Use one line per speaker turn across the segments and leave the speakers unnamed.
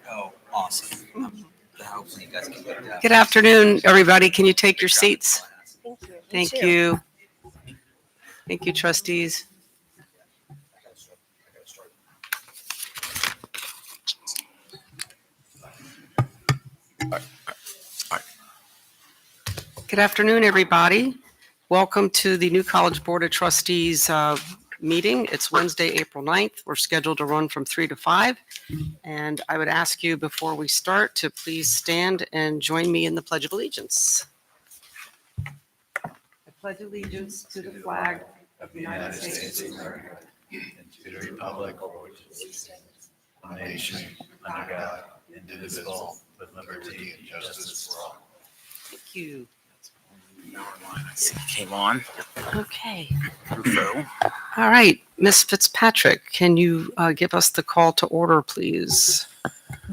Oh, awesome. Hopefully you guys can get that.
Good afternoon, everybody. Can you take your seats? Thank you. Thank you, trustees. Good afternoon, everybody. Welcome to the New College Board of Trustees meeting. It's Wednesday, April 9th. We're scheduled to run from 3 to 5. And I would ask you before we start to please stand and join me in the Pledge of Allegiance. I pledge allegiance to the flag of the United States of America
and to the republic for which it stands, one nation, under God, indivisible, with liberty and justice for all.
Thank you.
Came on.
Okay.
Rufo.
All right. Ms. Fitzpatrick, can you give us the call to order, please?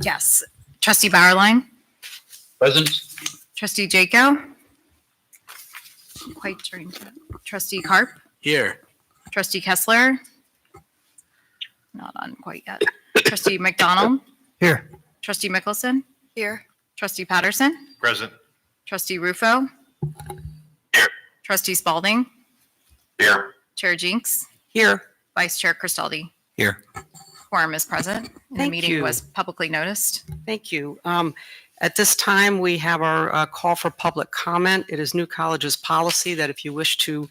Yes. Trustee Bauerlein,
Present.
Trustee Jaco, quite trained. Trustee Karp,
Here.
Trustee Kessler, not on quite yet. Trustee McDonald,
Here.
Trustee Mickelson, here. Trustee Patterson,
Present.
Trustee Rufo,
Here.
Trustee Spalding,
Here.
Chair Jinks,
Here.
Vice Chair Cristaldi.
Here.
Quorum is present. The
Thank
meeting
you.
was publicly noticed.
Thank you. At this time, we have our call for public comment. It is New College's policy that if you wish to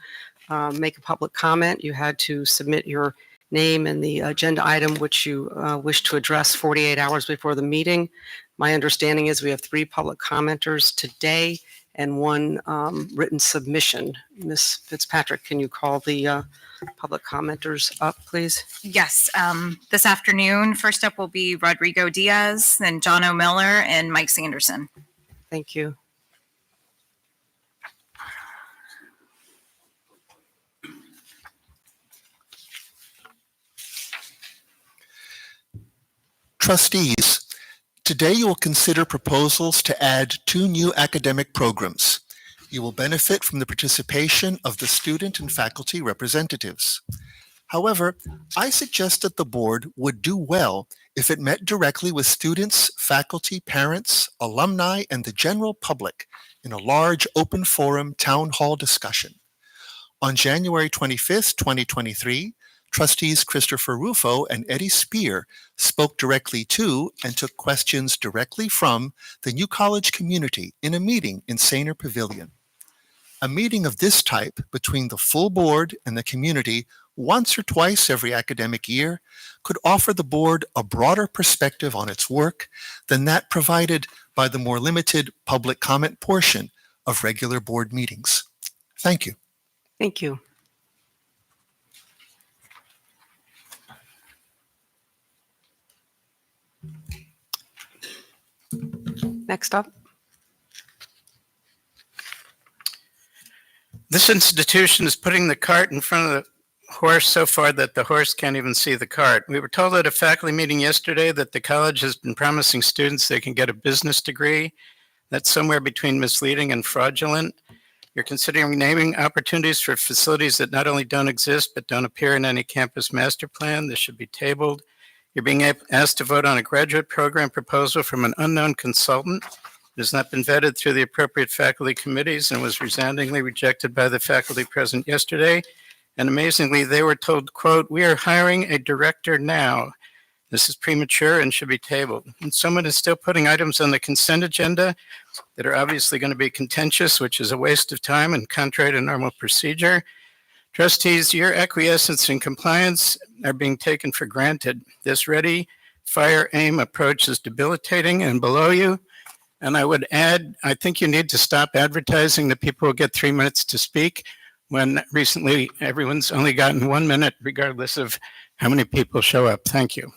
make a public comment, you had to submit your name and the agenda item which you wish to address 48 hours before the meeting. My understanding is we have 3 public commenters today and 1 written submission. Ms. Fitzpatrick, can you call the public commenters up, please?
Yes, this afternoon, first up will be Rodrigo Diaz, then John O'Miller, and Mike Sanderson.
Thank you.
Trustees, today you will consider proposals to add 2 new academic programs. You will benefit from the participation of the student and faculty representatives. However, I suggest that the board would do well if it met directly with students, faculty, parents, alumni, and the general public in a large open forum town hall discussion. On January 25th, 2023, Trustees Christopher Rufo and Eddie Spear spoke directly to and took questions directly from the New College community in a meeting in Sainer Pavilion. A meeting of this type between the full board and the community once or twice every academic year could offer the board a broader perspective on its work than that provided by the more limited public comment portion of regular board meetings. Thank you.
Thank you. Next up.
This institution is putting the cart in front of the horse so far that the horse can't even see the cart. We were told at a faculty meeting yesterday that the college has been promising students they can get a business degree. That's somewhere between misleading and fraudulent. You're considering naming opportunities for facilities that not only don't exist, but don't appear in any campus master plan. This should be tabled. You're being asked to vote on a graduate program proposal from an unknown consultant. It has not been vetted through the appropriate faculty committees and was resoundingly rejected by the faculty present yesterday. And amazingly, they were told, quote, "We are hiring a director now. This is premature and should be tabled." And someone is still putting items on the consent agenda that are obviously going to be contentious, which is a waste of time and contrary to normal procedure. Trustees, your acquiescence and compliance are being taken for granted. This ready, fire, aim approach is debilitating and below you. And I would add, I think you need to stop advertising that people will get 3 minutes to speak when recently everyone's only gotten 1 minute, regardless of how many people show up. Thank you.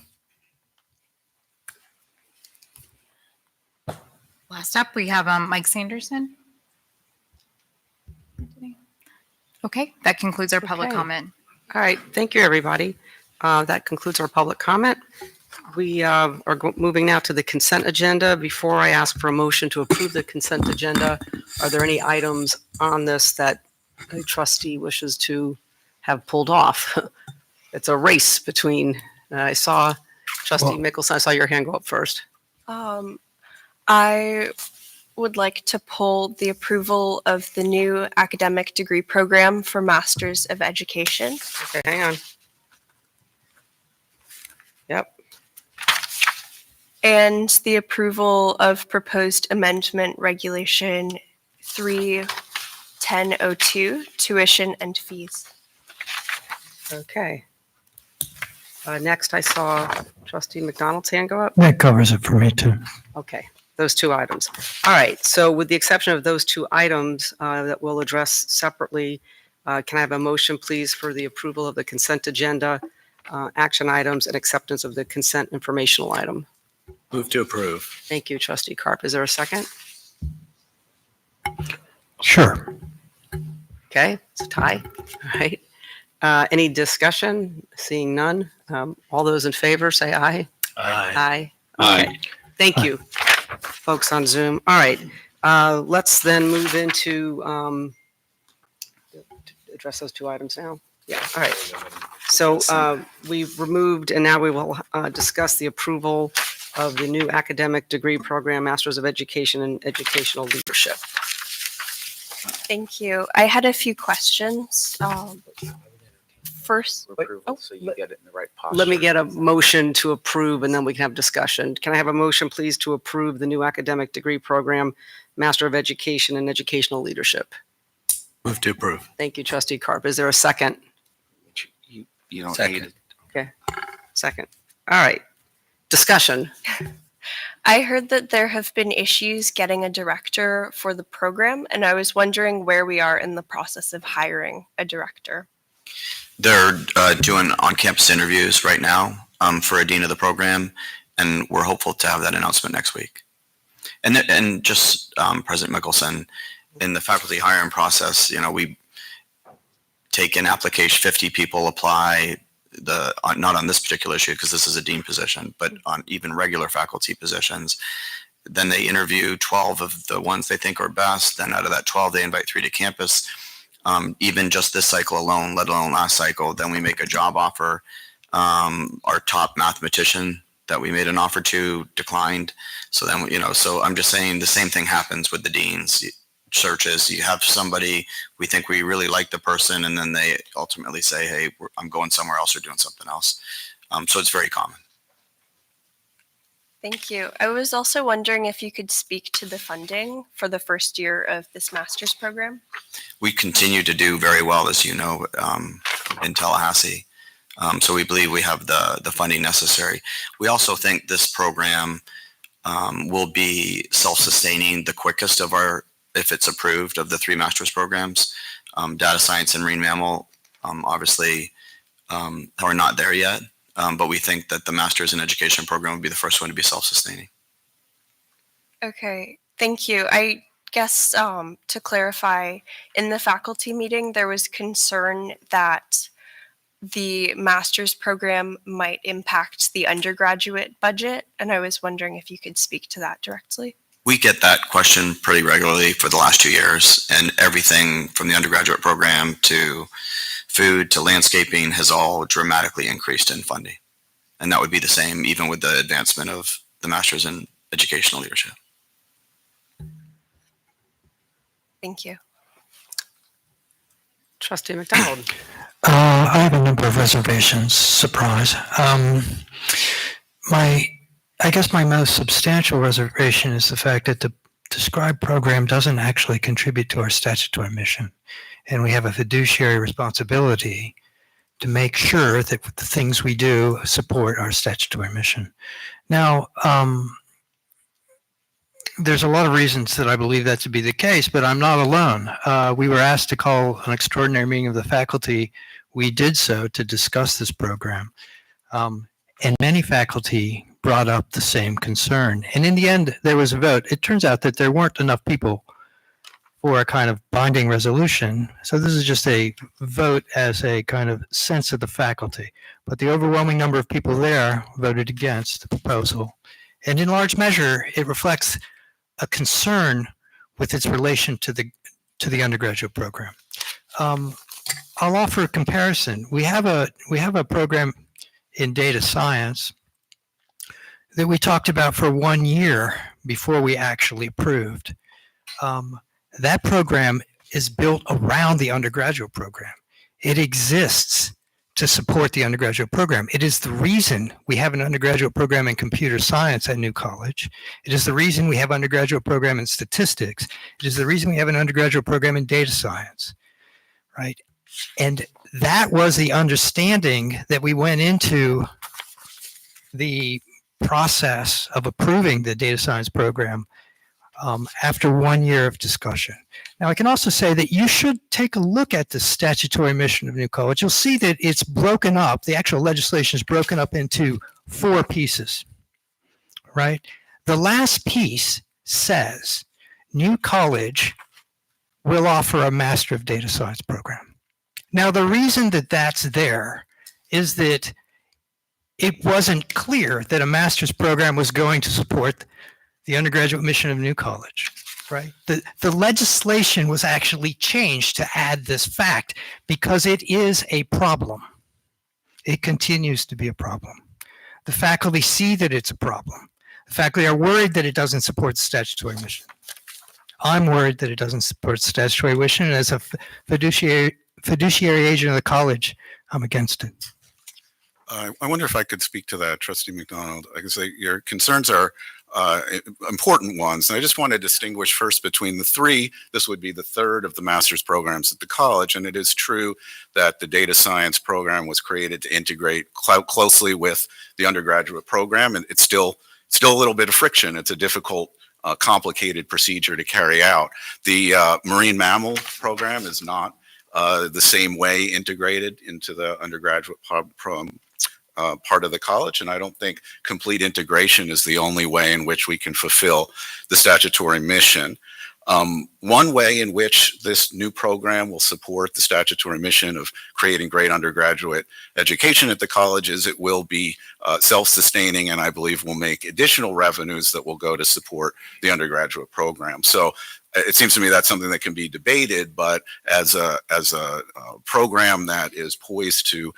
Last up, we have Mike Sanderson. Okay, that concludes our public
Okay.
comment.
All right, thank you, everybody. That concludes our public comment. We are moving now to the consent agenda. Before I ask for a motion to approve the consent agenda, are there any items on this that a trustee wishes to have pulled off? It's a race between, I saw Trustee Mickelson, I saw your hand go up first.
I would like to pull the approval of the new academic degree program for Masters of Education.
Okay, hang on. Yep.
And the approval of proposed amendment regulation 31002, tuition and fees.
Okay. Next, I saw Trustee McDonald's hand go up.
That covers it for me too.
Okay, those two items. All right, so with the exception of those two items that we'll address separately, can I have a motion, please, for the approval of the consent agenda, action items, and acceptance of the consent informational item?
Move to approve.
Thank you, Trustee Carp. Is there a second?
Sure.
Okay, it's a tie. All right. Any discussion? Seeing none. All those in favor, say aye.
Aye.
Aye. Okay. Thank you, folks on Zoom. All right. Let's then move into address those two items now. Yeah. All right. So we've removed, and now we will discuss the approval of the new academic degree program, Masters of Education and Educational Leadership.
Thank you. I had a few questions. First,
Approval, so you get it in the right posture.
Let me get a motion to approve, and then we can have discussion. Can I have a motion, please, to approve the new academic degree program, Master of Education and Educational Leadership?
Move to approve.
Thank you, Trustee Carp. Is there a second?
You don't
Second.
need it.
Okay, second. All right. Discussion.
I heard that there have been issues getting a director for the program, and I was wondering where we are in the process of hiring a director.
They're doing on-campus interviews right now for a dean of the program, and we're hopeful to have that announcement next week. And just President Mickelson, in the faculty hiring process, we take an application, 50 people apply, not on this particular issue because this is a dean position, but on even regular faculty positions. Then they interview 12 of the ones they think are best. Then out of that 12, they invite 3 to campus. Even just this cycle alone, let alone last cycle, then we make a job offer. Our top mathematician that we made an offer to declined. So then, so I'm just saying the same thing happens with the deans searches. You have somebody, we think we really like the person, and then they ultimately say, hey, I'm going somewhere else or doing something else. So it's very common.
Thank you. I was also wondering if you could speak to the funding for the first year of this master's program.
We continue to do very well, as you know, in Tallahassee. So we believe we have the funding necessary. We also think this program will be self-sustaining the quickest of if it's approved, of the 3 master's programs. Data science and marine mammal obviously are not there yet, but we think that the master's in education program will be the first one to be self-sustaining.
Okay, thank you. I guess to clarify, in the faculty meeting, there was concern that the master's program might impact the undergraduate budget, and I was wondering if you could speak to that directly.
We get that question pretty regularly for the last 2 years, and everything from the undergraduate program to food to landscaping has all dramatically increased in funding. And that would be the same even with the advancement of the master's in educational leadership.
Thank you.
Trustee McDonald.
I have a number of reservations. Surprise. I guess my most substantial reservation is the fact that the described program doesn't actually contribute to our statutory mission. And we have a fiduciary responsibility to make sure that the things we do support our statutory mission. Now, there's a lot of reasons that I believe that to be the case, but I'm not alone. We were asked to call an extraordinary meeting of the faculty. We did so to discuss this program. And many faculty brought up the same concern. And in the end, there was a vote. It turns out that there weren't enough people for a kind of binding resolution. So this is just a vote as a kind of sense of the faculty. But the overwhelming number of people there voted against the proposal. And in large measure, it reflects a concern with its relation to the undergraduate program. I'll offer a comparison. We have a program in data science that we talked about for 1 year before we actually approved, that program is built around the undergraduate program. It exists to support the undergraduate program. It is the reason we have an undergraduate program in computer science at New College. It is the reason we have an undergraduate program in statistics. It is the reason we have an undergraduate program in data science, right? And that was the understanding that we went into the process of approving the data science program after 1 year of discussion. Now, I can also say that you should take a look at the statutory mission of New College. You'll see that it's broken up. The actual legislation is broken up into 4 pieces, right? The last piece says New College will offer a Master of Data Science program. Now, the reason that that's there is that it wasn't clear that a master's program was going to support the undergraduate mission of New College, right? The legislation was actually changed to add this fact because it is a problem. It continues to be a problem. The faculty see that it's a problem. The faculty are worried that it doesn't support the statutory mission. I'm worried that it doesn't support the statutory mission, and as a fiduciary agent of the college, I'm against it.
I wonder if I could speak to that, Trustee McDonald. I can say your concerns are important ones. And I just want to distinguish first between the 3. This would be the 3rd of the master's programs at the college. And it is true that the data science program was created to integrate closely with the undergraduate program. And it's still a little bit of friction. It's a difficult, complicated procedure to carry out. The marine mammal program is not the same way integrated into the undergraduate part of the college, and I don't think complete integration is the only way in which we can fulfill the statutory mission. One way in which this new program will support the statutory mission of creating great undergraduate education at the college is it will be self-sustaining, and I believe will make additional revenues that will go to support the undergraduate program. So it seems to me that's something that can be debated, but as a program that is poised to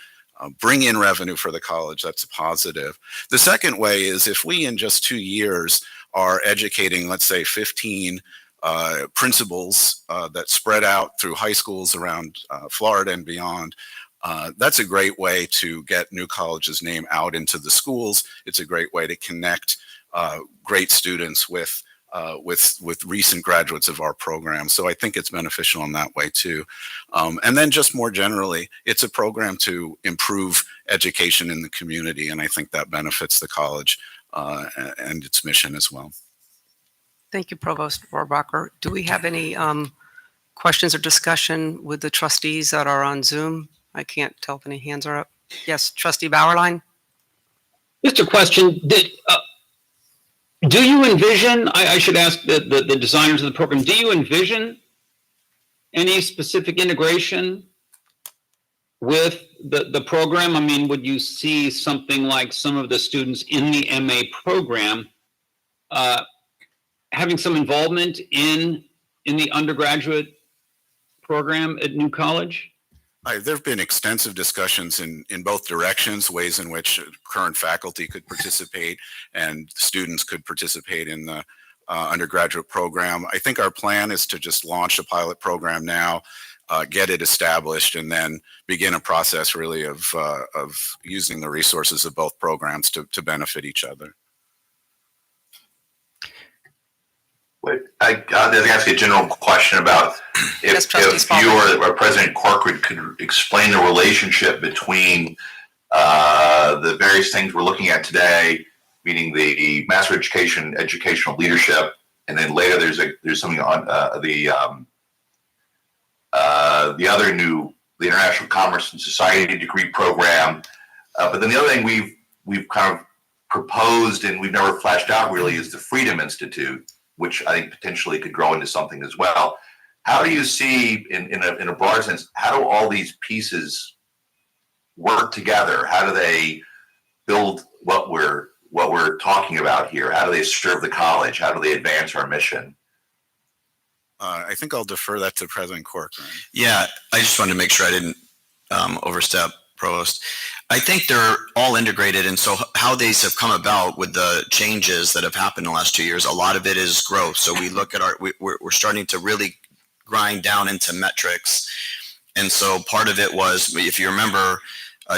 bring in revenue for the college, that's a positive. The second way is if we in just 2 years are educating, let's say 15 principals that spread out through high schools around Florida and beyond, that's a great way to get New College's name out into the schools. It's a great way to connect great students with recent graduates of our program. So I think it's beneficial in that way too. And then just more generally, it's a program to improve education in the community. And I think that benefits the college and its mission as well.
Thank you, Provost Rohrabacher. Do we have any questions or discussion with the trustees that are on Zoom? I can't tell if any hands are up. Yes, Trustee Bauerlein?
Just a question. Do you envision, I should ask the designers of the program, do you envision any specific integration with the program? I mean, would you see something like some of the students in the MA program having some involvement in the undergraduate program at New College?
There have been extensive discussions in both directions, ways in which current faculty could participate and students could participate in the undergraduate program. I think our plan is to just launch a pilot program now, get it established, and then begin a process really of using the resources of both programs to benefit each other.
I'd ask a general question about if you or President Corcoran could explain the relationship between the various things we're looking at today, meaning the Master of Education, educational leadership, and then later there's something on the other new, the International Commerce and Society degree program. But then the other thing we've kind of proposed and we've never fleshed out really is the Freedom Institute, which I think potentially could grow into something as well. How do you see, in a broad sense, how do all these pieces work together? How do they build what we're talking about here? How do they serve the college? How do they advance our mission?
I think I'll defer that to President Corcoran.
Yeah, I just wanted to make sure I didn't overstep Provost. I think they're all integrated, and so how these have come about with the changes that have happened in the last 2 years, a lot of it is growth. So we look at we're starting to really grind down into metrics. And so part of it was, if you remember,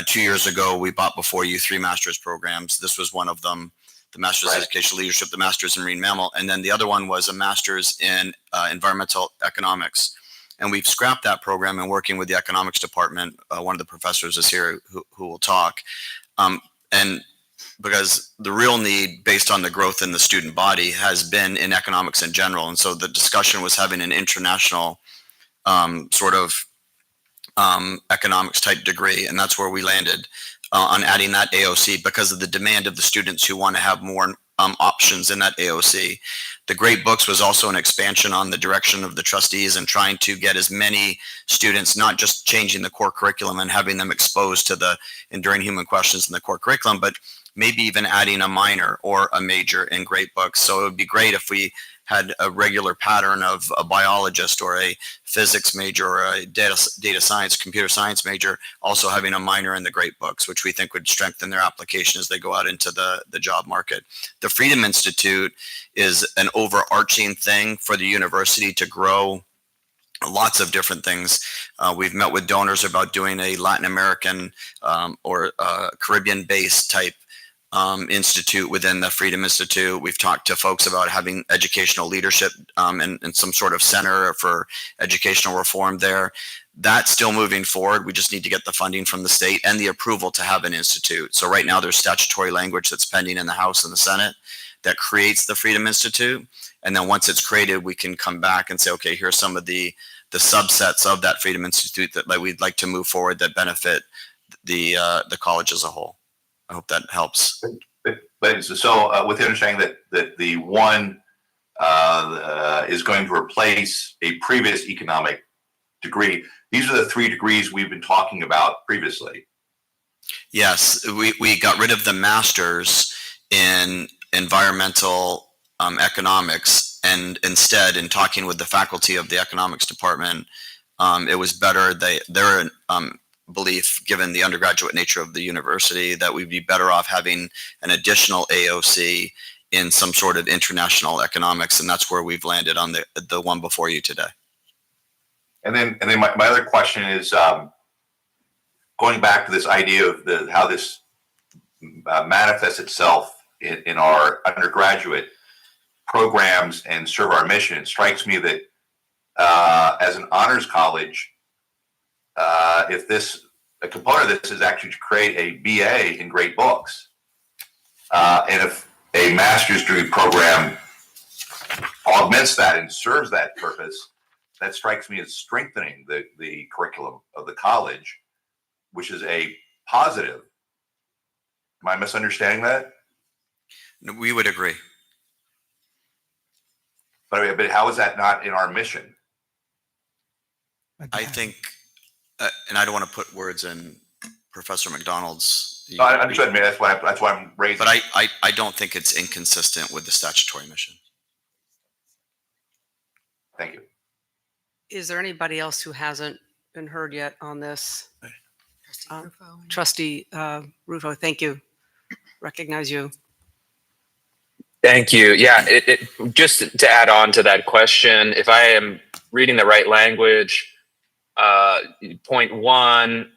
2 years ago, we brought before you 3 master's programs. This was one of them, the Master's in Educational Leadership, the Master's in Marine Mammal, and then the other one was a Master's in Environmental Economics. And we've scrapped that program and working with the economics department. One of the professors is here who will talk. And because the real need based on the growth in the student body has been in economics in general. And so the discussion was having an international economics type degree. And that's where we landed on adding that AOC because of the demand of the students who want to have more options in that AOC. The Great Books was also an expansion on the direction of the trustees and trying to get as many students, not just changing the core curriculum and having them exposed to the enduring human questions in the core curriculum, but maybe even adding a minor or a major in Great Books. So it would be great if we had a regular pattern of a biologist or a physics major or a data science, computer science major, also having a minor in the Great Books, which we think would strengthen their application as they go out into the job market. The Freedom Institute is an overarching thing for the university to grow lots of different things. We've met with donors about doing a Latin American or Caribbean-based type institute within the Freedom Institute. We've talked to folks about having educational leadership and some sort of center for educational reform there. That's still moving forward. We just need to get the funding from the state and the approval to have an institute. So right now there's statutory language that's pending in the House and the Senate that creates the Freedom Institute. And then once it's created, we can come back and say, okay, here's some of the subsets of that Freedom Institute that we'd like to move forward that benefit the college as a whole. I hope that helps.
But so with the understanding that the one is going to replace a previous economic degree, these are the 3 degrees we've been talking about previously.
Yes, we got rid of the master's in environmental economics, and instead, in talking with the faculty of the economics department, it was better. Their belief, given the undergraduate nature of the university, that we'd be better off having an additional AOC in some sort of international economics, and that's where we've landed on the one before you today.
And then my other question is going back to this idea of how this manifests itself in our undergraduate programs and serve our mission. It strikes me that as an honors college, if a component of this is actually to create a BA in Great Books, and if a master's degree program augments that and serves that purpose, that strikes me as strengthening the curriculum of the college, which is a positive. Am I misunderstanding that?
We would agree.
But how is that not in our mission?
I think, and I don't want to put words in Professor McDonald's.
No, I understand. That's why I'm raising.
But I don't think it's inconsistent with the statutory mission.
Thank you.
Is there anybody else who hasn't been heard yet on this? Trustee Rufo, thank you. Recognize you.
Thank you. Yeah, just to add on to that question, if I am reading the right language, point 1,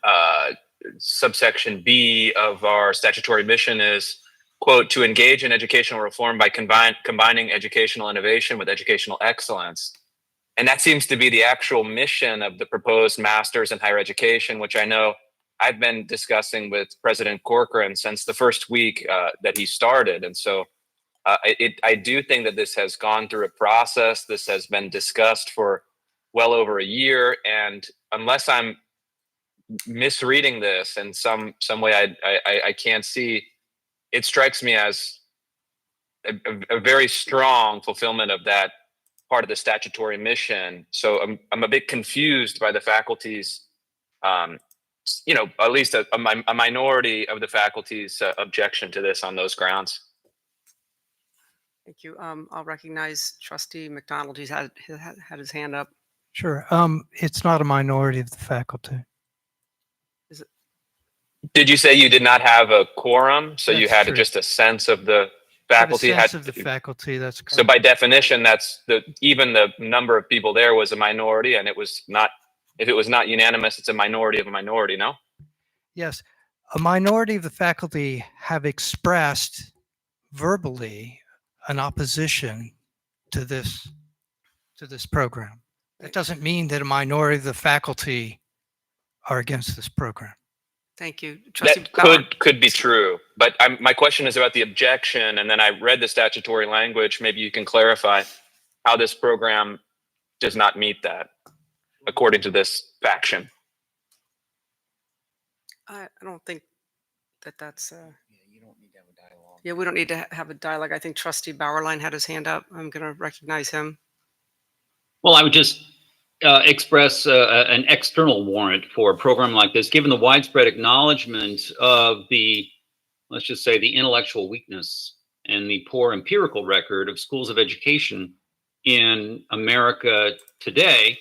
subsection B of our statutory mission is, quote, to engage in educational reform by combining educational innovation with educational excellence. And that seems to be the actual mission of the proposed Masters in Higher Education, which I know I've been discussing with President Corcoran since the first week that he started. And so I do think that this has gone through a process. This has been discussed for well over a year. And unless I'm misreading this in some way I can't see, it strikes me as a very strong fulfillment of that part of the statutory mission. So I'm a bit confused by the faculty's, at least a minority of the faculty's objection to this on those grounds.
Thank you. I'll recognize Trustee McDonald. He's had his hand up.
Sure. It's not a minority of the faculty.
Is it?
Did you say you did not have a quorum? So you
That's
had
true.
just a sense of the
I have a
faculty
sense
had.
of the faculty, that's correct.
So by definition, even the number of people there was a minority, and it was not. If it was not unanimous, it's a minority of a minority. No.
Yes, a minority of the faculty have expressed verbally an opposition to this program. That doesn't mean that a minority of the faculty are against this program.
Thank you. Trustee
That
Bauer.
could be true, but my question is about the objection, and then I read the statutory language. Maybe you can clarify how this program does not meet that, according to this faction.
I don't think that's. Yeah, we don't need to have a dialogue. I think Trustee Bauerlein had his hand up. I'm going to recognize him.
Well, I would just express an external warrant for a program like this, given the widespread acknowledgement of the, let's just say, the intellectual weakness and the poor empirical record of schools of education in America today,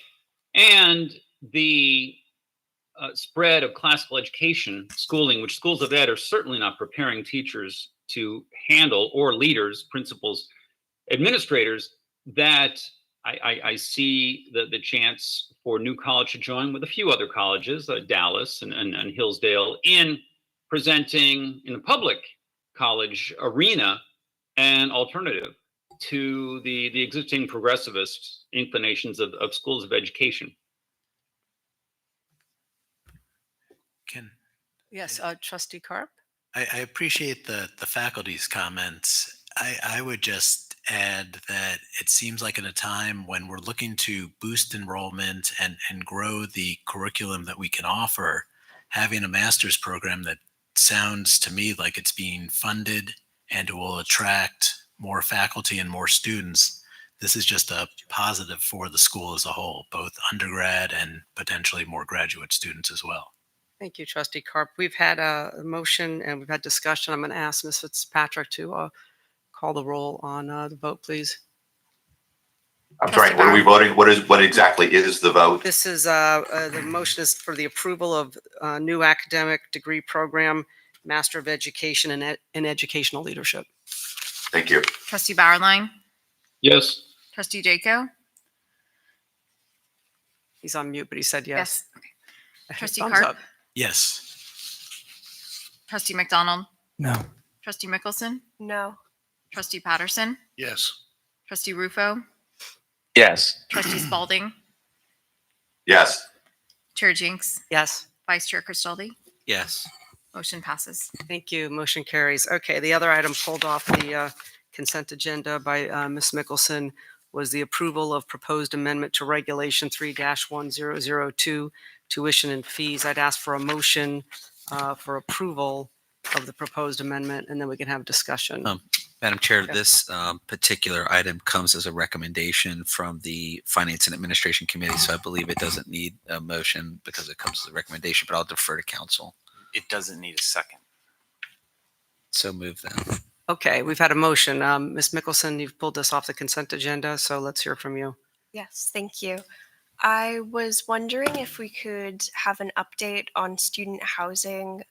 and the spread of classical education schooling, which schools of ed are certainly not preparing teachers to handle, or leaders, principals, administrators, that I see the chance for New College to join with a few other colleges, Dallas and Hillsdale, in presenting in the public college arena an alternative to the existing progressivist inclinations of schools of education.
Yes, Trustee Carp.
I appreciate the faculty's comments. I would just add that it seems like in a time when we're looking to boost enrollment and grow the curriculum that we can offer, having a master's program that sounds to me like it's being funded and it will attract more faculty and more students. This is just a positive for the school as a whole, both undergrad and potentially more graduate students as well.
Thank you, Trustee Carp. We've had a motion and we've had discussion. I'm going to ask Ms. Fitzpatrick to call the roll on the vote, please.
I'm sorry, what are we voting? What exactly is the vote?
This is the motion is for the approval of new academic degree program, Master of Education in Educational Leadership.
Thank you.
Trustee Bauerlein,
Yes.
Trustee Jaco.
He's on mute, but he said yes.
Okay. Trustee
Thumbs
Carp,
up.
Yes.
Trustee McDonald,
No.
Trustee Mickelson,
No.
Trustee Patterson,
Yes.
Trustee Rufo,
Yes.
Trustee Spalding,
Yes.
Chair Jinks,
Yes.
Vice Chair Cristaldi.
Yes.
Motion passes.
Thank you. Motion carries. Okay, the other item pulled off the consent agenda by Ms. Mickelson was the approval of proposed amendment to Regulation 3-1002, tuition and fees. I'd ask for a motion for approval of the proposed amendment, and then we can have discussion.
Madam Chair,
Okay.
this particular item comes as a recommendation from the Finance and Administration Committee, so I believe it doesn't need a motion because it comes as a recommendation, but I'll defer to council.
It doesn't need a second.
So move then.
Okay, we've had a motion. Ms. Mickelson, you've pulled this off the consent agenda, so let's hear from you.
Yes, thank you. I was wondering if we could have an update on student housing.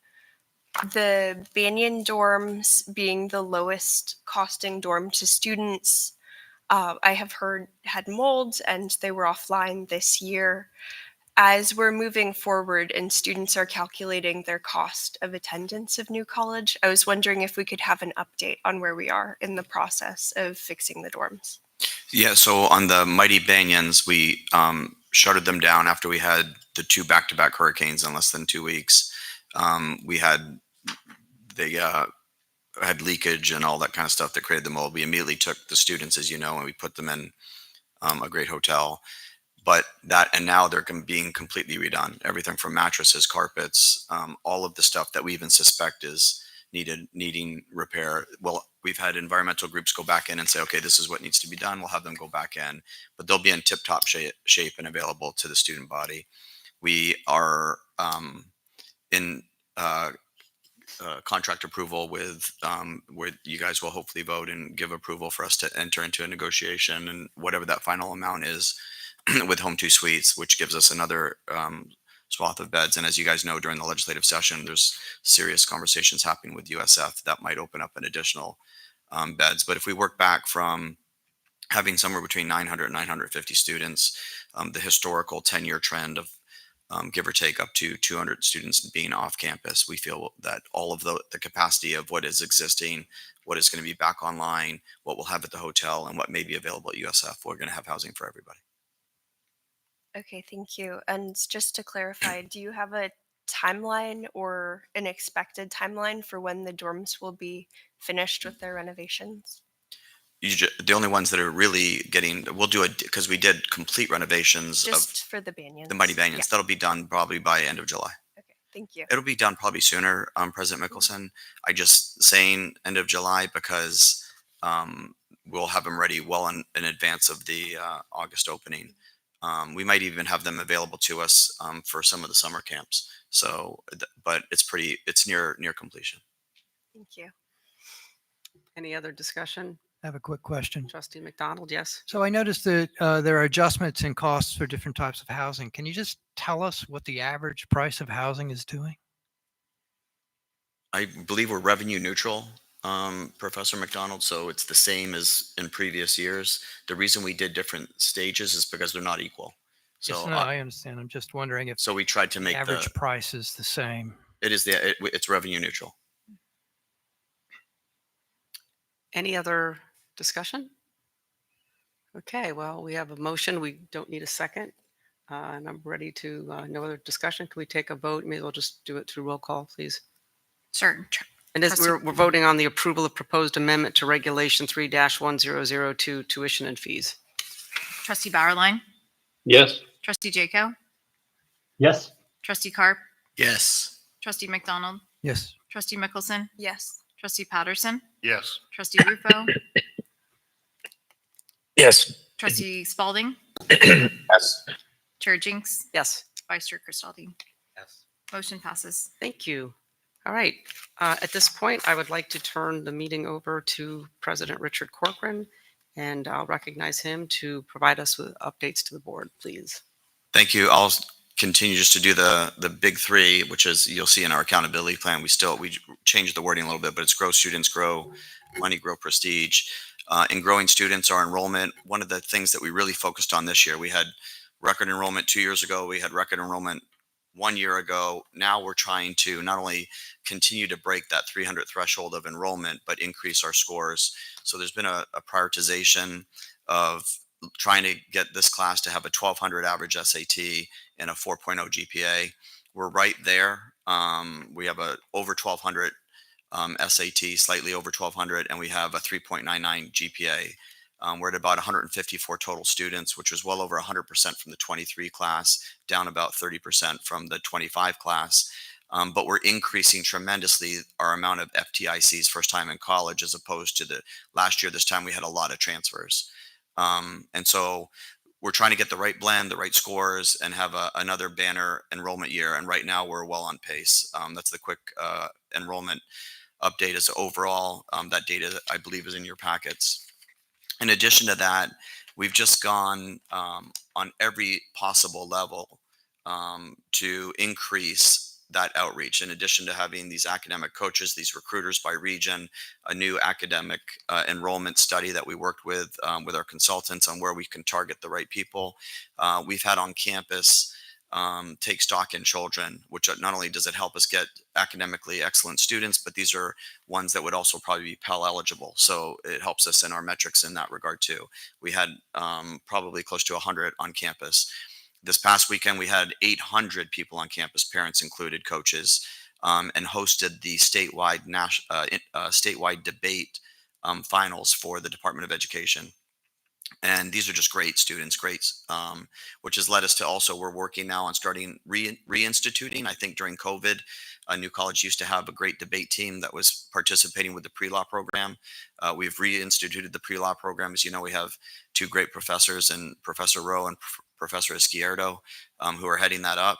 The Banyan dorms being the lowest costing dorm to students, I have heard had mold and they were offline this year. As we're moving forward and students are calculating their cost of attendance of New College, I was wondering if we could have an update on where we are in the process of fixing the dorms.
Yeah, so on the Mighty Banyans, we shuttered them down after we had the two back-to-back hurricanes in less than 2 weeks. They had leakage and all that kind of stuff that created the mold. We immediately took the students, as you know, and we put them in a great hotel. But and now they're being completely redone. Everything from mattresses, carpets, all of the stuff that we even suspect is needing repair. Well, we've had environmental groups go back in and say, okay, this is what needs to be done. We'll have them go back in, but they'll be in tip-top shape and available to the student body. We are in contract approval with where you guys will hopefully vote and give approval for us to enter into a negotiation and whatever that final amount is with Home 2 Suites, which gives us another swath of beds. And as you guys know, during the legislative session, there's serious conversations happening with USF that might open up an additional beds. But if we work back from having somewhere between 900 and 950 students, the historical 10-year trend of give or take up to 200 students being off campus, we feel that all of the capacity of what is existing, what is going to be back online, what we'll have at the hotel, and what may be available at USF, we're going to have housing for everybody.
Okay, thank you. And just to clarify, do you have a timeline or an expected timeline for when the dorms will be finished with their renovations?
The only ones that are really getting, we'll do it because we did complete renovations
Just for the Banyans.
of the Mighty Banyans.
Yeah.
That'll be done probably by end of July.
Okay, thank you.
It'll be done probably sooner, President Mickelson. I just saying end of July because we'll have them ready well in advance of the August opening. We might even have them available to us for some of the summer camps. So, but it's near completion.
Thank you.
Any other discussion?
I have a quick question.
Trustee McDonald, yes.
So I noticed that there are adjustments in costs for different types of housing. Can you just tell us what the average price of housing is doing?
I believe we're revenue neutral, Professor McDonald, so it's the same as in previous years. The reason we did different stages is because they're not equal. So,
Yes, no, I understand. I'm just wondering if
so we tried to
the
make
average price is the same.
it's revenue neutral.
Any other discussion? Okay, well, we have a motion. We don't need a second. And I'm ready to, no other discussion. Can we take a vote? Maybe we'll just do it through roll call, please.
Sure.
And as
Trustee-
we're voting on the approval of proposed amendment to Regulation 3-1002 tuition and fees.
Trustee Bauerlein,
Yes.
Trustee Jaco,
Yes.
Trustee Carp,
Yes.
Trustee McDonald,
Yes.
Trustee Mickelson,
Yes.
Trustee Patterson,
Yes.
Trustee Rufo,
Yes.
Trustee Spalding,
Yes.
Chair Jinks,
Yes,
Vice Chair Cristaldi.
Yes.
Motion passes.
thank you. All right. At this point, I would like to turn the meeting over to President Richard Corcoran, and I'll recognize him to provide us with updates to the board, please.
Thank you. I'll continue just to do the big three, which is you'll see in our accountability plan. We changed the wording a little bit, but it's grow students, grow money, grow prestige. In growing students, our enrollment, one of the things that we really focused on this year, we had record enrollment 2 years ago. We had record enrollment 1 year ago. Now we're trying to not only continue to break that 300 threshold of enrollment, but increase our scores. So there's been a prioritization of trying to get this class to have a 1200 average SAT and a 4.0 GPA. We're right there. We have a over 1200 SAT, slightly over 1200, and we have a 3.99 GPA. We're at about 154 total students, which was well over 100% from the 23 class, down about 30% from the 25 class. But we're increasing tremendously our amount of FTICs, first time in college, as opposed to the last year. This time we had a lot of transfers. And so we're trying to get the right blend, the right scores, and have another banner enrollment year. And right now we're well on pace. That's the quick enrollment update as overall. That data, I believe, is in your packets. In addition to that, we've just gone on every possible level to increase that outreach. In addition to having these academic coaches, these recruiters by region, a new academic enrollment study that we worked with our consultants on where we can target the right people. We've had on campus take stock in children, which not only does it help us get academically excellent students, but these are ones that would also probably be Pell eligible. So it helps us in our metrics in that regard too. We had probably close to 100 on campus. This past weekend, we had 800 people on campus, parents included, coaches, and hosted the statewide debate finals for the Department of Education. And these are just great students, which has led us to also, we're working now on starting reinstituting. I think during COVID, New College used to have a great debate team that was participating with the pre-law program. We've reinstituted the pre-law program. As you know, we have two great professors, and Professor Rowe and Professor Izquierdo, who are heading that up.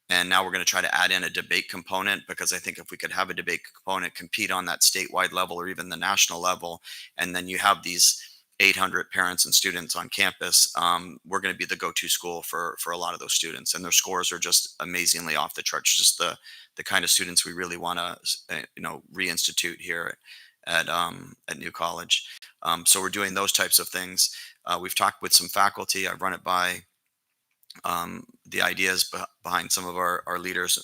And now we're going to try to add in a debate component, because I think if we could have a debate component compete on that statewide level or even the national level, and then you have these 800 parents and students on campus, we're going to be the go-to school for a lot of those students, and their scores are just amazingly off the charts. Just the kind of students we really want to reinstitute here at New College. So we're doing those types of things. We've talked with some faculty. I've run it by the ideas behind some of our leaders,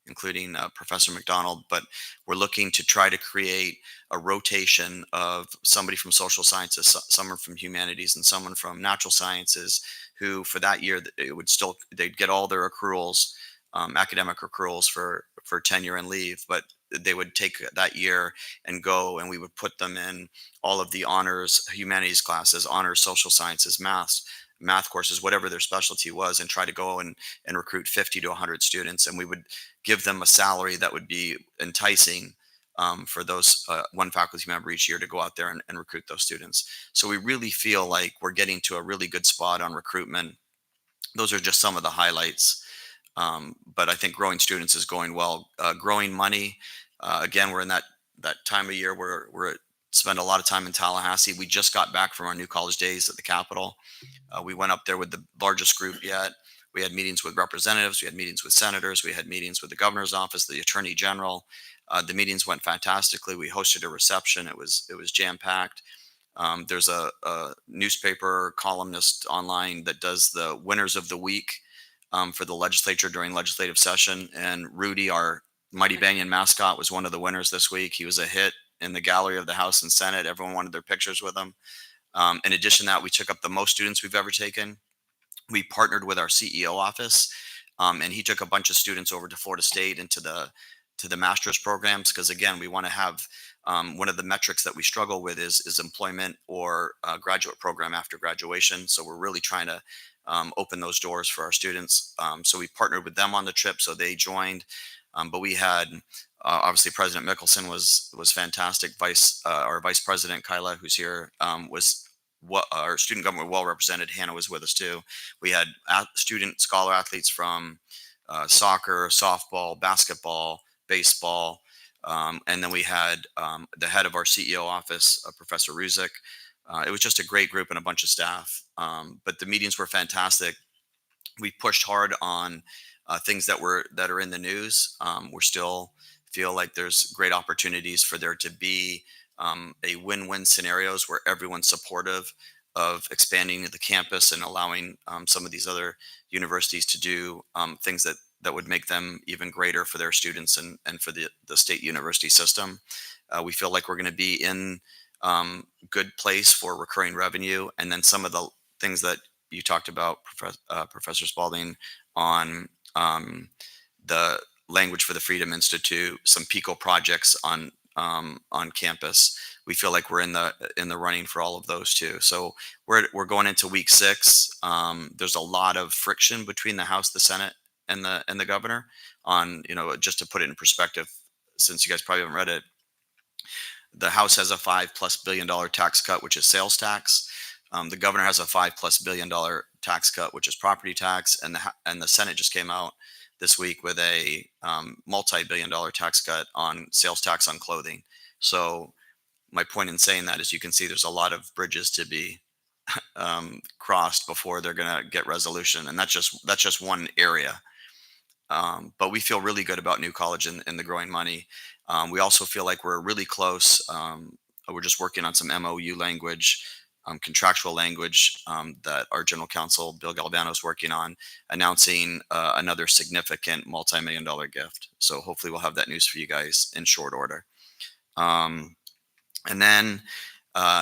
including Professor McDonald, but we're looking to try to create a rotation of somebody from social sciences, someone from humanities, and someone from natural sciences, who for that year they'd get all their accruals, academic accruals for tenure and leave, but they would take that year and go, and we would put them in all of the honors humanities classes, honors social sciences, math courses, whatever their specialty was, and try to go and recruit 50 to 100 students. And we would give them a salary that would be enticing for those one faculty member each year to go out there and recruit those students. So we really feel like we're getting to a really good spot on recruitment. Those are just some of the highlights. But I think growing students is going well. Growing money, again, we're in that time of year where we're spend a lot of time in Tallahassee. We just got back from our New College days at the Capitol. We went up there with the largest group yet. We had meetings with representatives. We had meetings with senators. We had meetings with the governor's office, the attorney general. The meetings went fantastically. We hosted a reception. It was jam packed. There's a newspaper columnist online that does the winners of the week for the legislature during legislative session. And Rudy, our Mighty Banyan mascot, was one of the winners this week. He was a hit in the gallery of the House and Senate. Everyone wanted their pictures with him. In addition to that, we took up the most students we've ever taken. We partnered with our CEO office, and he took a bunch of students over to Florida State into the master's programs, because again, we want to have one of the metrics that we struggle with is employment or graduate program after graduation. So we're really trying to open those doors for our students. So we partnered with them on the trip, so they joined. But we had obviously President Mickelson was fantastic. Our Vice President Kyla, who's here, our student government well represented. Hannah was with us too. We had student scholar athletes from soccer, softball, basketball, baseball, and then we had the head of our CEO office, Professor Ruzick. It was just a great group and a bunch of staff. But the meetings were fantastic. We pushed hard on things that are in the news. We're still feel like there's great opportunities for there to be a win-win scenarios where everyone's supportive of expanding the campus and allowing some of these other universities to do things that would make them even greater for their students and for the state university system. We feel like we're going to be in good place for recurring revenue. And then some of the things that you talked about, Professor Spalding, on the language for the Freedom Institute, some PICO projects on campus. We feel like we're in the running for all of those too. So we're going into week 6. There's a lot of friction between the House, the Senate, and the governor on, just to put it in perspective, since you guys probably haven't read it. The House has a $5+ billion tax cut, which is sales tax. The governor has a $5+ billion tax cut, which is property tax, and the Senate just came out this week with a multi-billion-dollar tax cut on sales tax on clothing. So my point in saying that is, you can see there's a lot of bridges to be crossed before they're going to get resolution, and that's just one area. But we feel really good about New College and the growing money. We also feel like we're really close. We're just working on some MOU language, contractual language that our general counsel, Bill Galvano, is working on, announcing another significant multi-million-dollar gift. So hopefully we'll have that news for you guys in short order. And then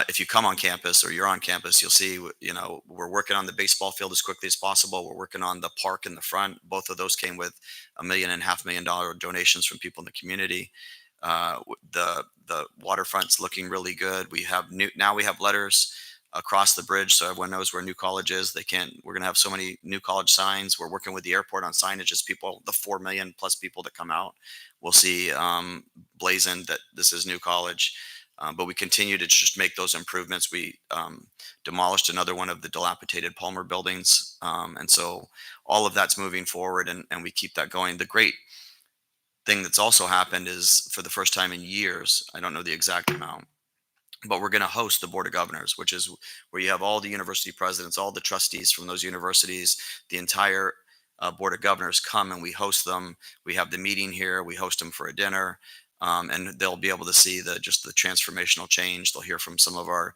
if you come on campus or you're on campus, you'll see, we're working on the baseball field as quickly as possible. We're working on the park in the front. Both of those came with $1.5 million donations from people in the community. The waterfront's looking really good. We have letters across the bridge, so everyone knows where New College is. We're going to have so many New College signs. We're working with the airport on signage as the 4 million plus people that come out will see blazoned that this is New College. But we continue to just make those improvements. We demolished another one of the dilapidated Palmer buildings. And so all of that's moving forward, and we keep that going. The great thing that's also happened is, for the first time in years, I don't know the exact amount, but we're going to host the Board of Governors, which is where you have all the university presidents, all the trustees from those universities, the entire Board of Governors come and we host them. We have the meeting here. We host them for a dinner, and they'll be able to see just the transformational change. They'll hear from some of our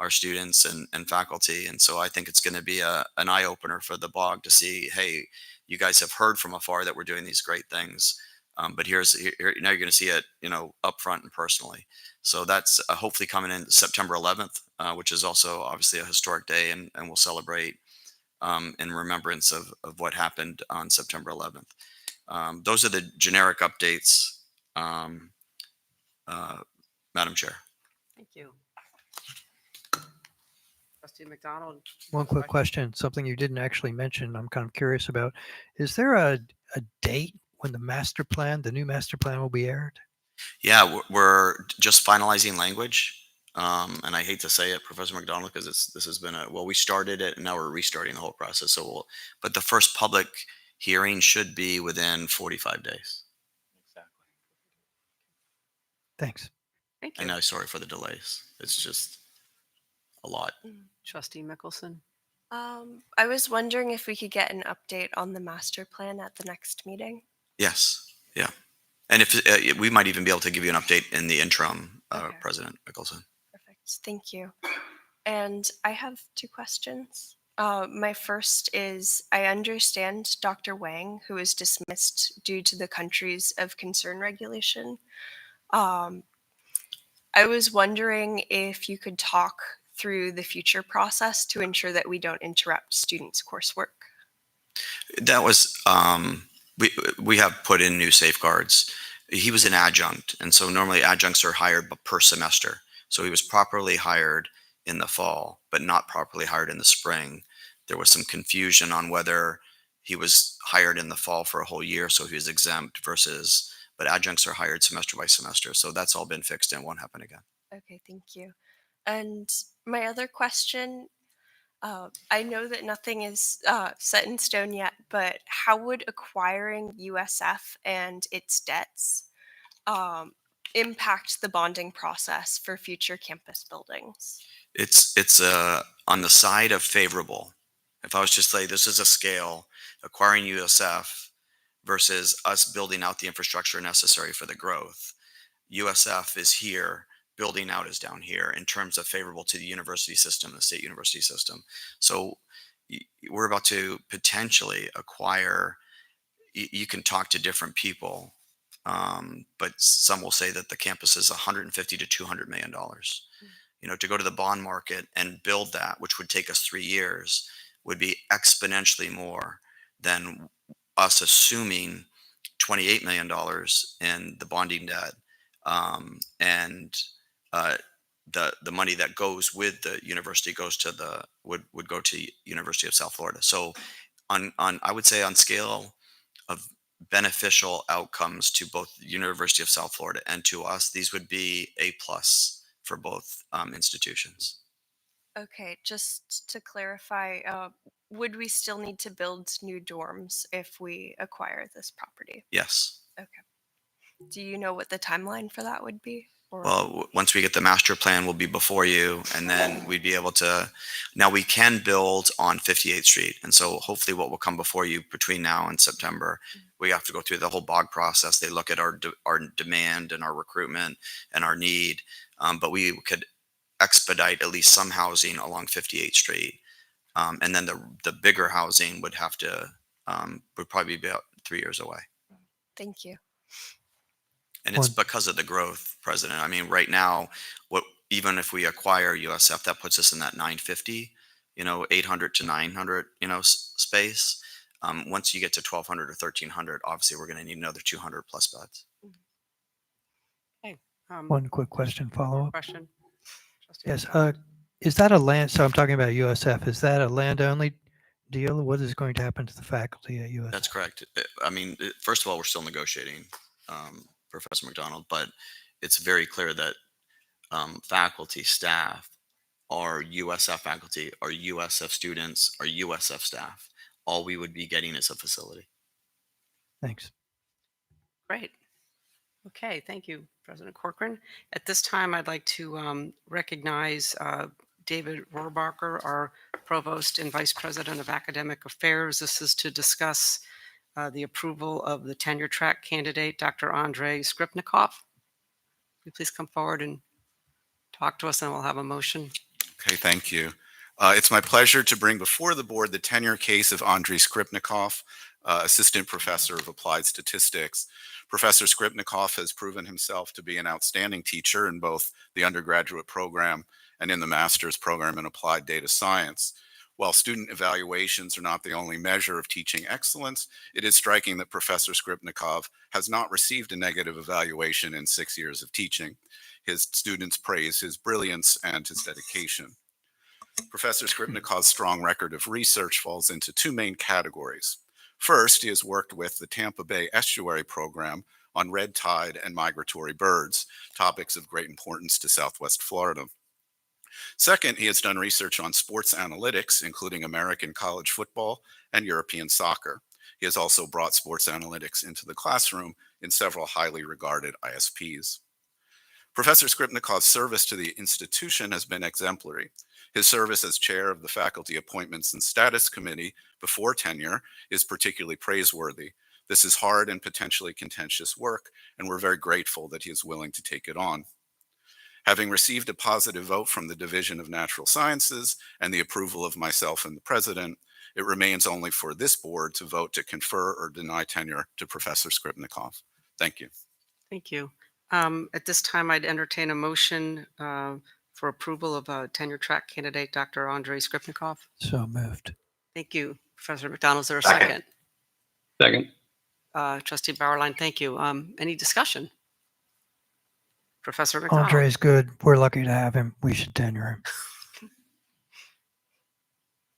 students and faculty, and so I think it's going to be an eye opener for the BOG to see, hey, you guys have heard from afar that we're doing these great things, but here, now you're going to see it, up front and personally. So that's hopefully coming in September 11th, which is also obviously a historic day, and we'll celebrate in remembrance of what happened on September 11th. Those are the generic updates, Madam Chair.
Thank you. Trustee McDonald.
One quick question, something you didn't actually mention, I'm kind of curious about. Is there a date when the new master plan will be aired?
Yeah, we're just finalizing language. And I hate to say it, Professor McDonald, because this has been we started it and now we're restarting the whole process. But the first public hearing should be within 45 days.
Thanks.
Thank
I
you.
know, sorry for the delays. It's just a lot.
Trustee Mickelson.
I was wondering if we could get an update on the master plan at the next meeting.
Yes. Yeah. And if we might even be able to give you an update in the interim,
Okay.
President Mickelson.
Perfect. Thank you. And I have two questions. My first is, I understand Dr. Wang, who was dismissed due to the countries of concern regulation. I was wondering if you could talk through the future process to ensure that we don't interrupt students' coursework.
That was we have put in new safeguards. He was an adjunct, and so normally adjuncts are hired per semester. So he was properly hired in the fall, but not properly hired in the spring. There was some confusion on whether he was hired in the fall for a whole year, so he was exempt versus. But adjuncts are hired semester by semester, so that's all been fixed and won't happen again.
Okay, thank you. And my other question, I know that nothing is set in stone yet, but how would acquiring USF and its debts impact the bonding process for future campus buildings?
It's on the side of favorable. If I was to say this is a scale, acquiring USF versus us building out the infrastructure necessary for the growth, USF is here, building out is down here in terms of favorable to the university system, the state university system. So we're about to potentially acquire, you can talk to different people, but some will say that the campus is 150 to $200 million. To go to the bond market and build that, which would take us 3 years, would be exponentially more than us assuming $28 million in the bonding debt, and the money that goes with the university would go to University of South Florida. So on I would say on scale of beneficial outcomes to both the University of South Florida and to us, these would be A+ for both institutions.
Okay, just to clarify, would we still need to build new dorms if we acquire this property?
Yes.
Okay. Do you know what the timeline for that would be? Or...
Well, once we get the master plan, we'll be before you, and then we'd be able to. Now we can build on 58th Street, and so hopefully, what will come before you between now and September, we have to go through the whole BOG process. They look at our demand and our recruitment and our need, but we could expedite at least some housing along 58th Street, and then the bigger housing would have to would probably be about 3 years away.
Thank you.
And it's because of the growth, President. I mean, right now, even if we acquire USF, that puts us in that 950, 800 to 900, space. Once you get to 1,200 or 1,300, obviously we're going to need another 200 plus beds.
Okay.
One quick question, follow-up.
Question. Trustee
Yes.
McDonald.
Is that a land? So I'm talking about USF. Is that a land-only deal? What is going to happen to the faculty at USF?
That's correct. I mean, first of all, we're still negotiating, Professor McDonald, but it's very clear that faculty, staff, our USF faculty, our USF students, our USF staff, all we would be getting is a facility.
Thanks.
Great. Okay, thank you, President Corcoran. At this time, I'd like to recognize David Rohrbacher, our Provost and Vice President of Academic Affairs. This is to discuss the approval of the tenure track candidate, Dr. Andrei Skripnikov. Will you please come forward and talk to us, and we'll have a motion.
Okay, thank you. It's my pleasure to bring before the board the tenure case of Andrei Skripnikov, Assistant Professor of Applied Statistics. Professor Skripnikov has proven himself to be an outstanding teacher in both the undergraduate program and in the master's program in applied data science. While student evaluations are not the only measure of teaching excellence, it is striking that Professor Skripnikov has not received a negative evaluation in 6 years of teaching. His students praise his brilliance and his dedication. Professor Skripnikov's strong record of research falls into two main categories. First, he has worked with the Tampa Bay Estuary Program on red tide and migratory birds, topics of great importance to Southwest Florida. Second, he has done research on sports analytics, including American college football and European soccer. He has also brought sports analytics into the classroom in several highly regarded ISPs. Professor Skripnikov's service to the institution has been exemplary. His service as chair of the Faculty Appointments and Status Committee before tenure is particularly praiseworthy. This is hard and potentially contentious work, and we're very grateful that he is willing to take it on. Having received a positive vote from the Division of Natural Sciences and the approval of myself and the president, it remains only for this board to vote to confer or deny tenure to Professor Skripnikov. Thank you.
Thank you. At this time, I'd entertain a motion for approval of a tenure track candidate, Dr. Andrei Skripnikov.
So moved.
Thank you, Professor McDonald. Is there a
Second.
second?
Second.
Trustee Bauerlein, thank you. Any discussion? Professor McDonald.
Andre's good. We're lucky to have him. We should tenure him.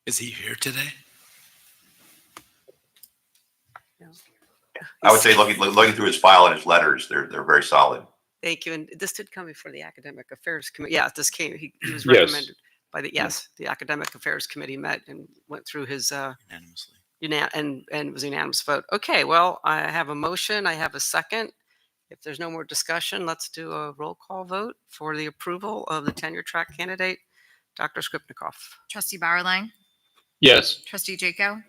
Is he here today?
I would say looking through his file and his letters, they're very solid.
Thank you. And this did come before the Academic Affairs Committee. Yeah, this came, he was
Yes.
recommended by the, the Academic Affairs Committee met and went through his,
Unanimously.
and it was a unanimous vote. Okay, well, I have a motion. I have a second. If there's no more discussion, let's do a roll call vote for the approval of the tenure track candidate, Dr. Skripnikov.
Trustee Bauerlein,
Yes.
trustee Jaco,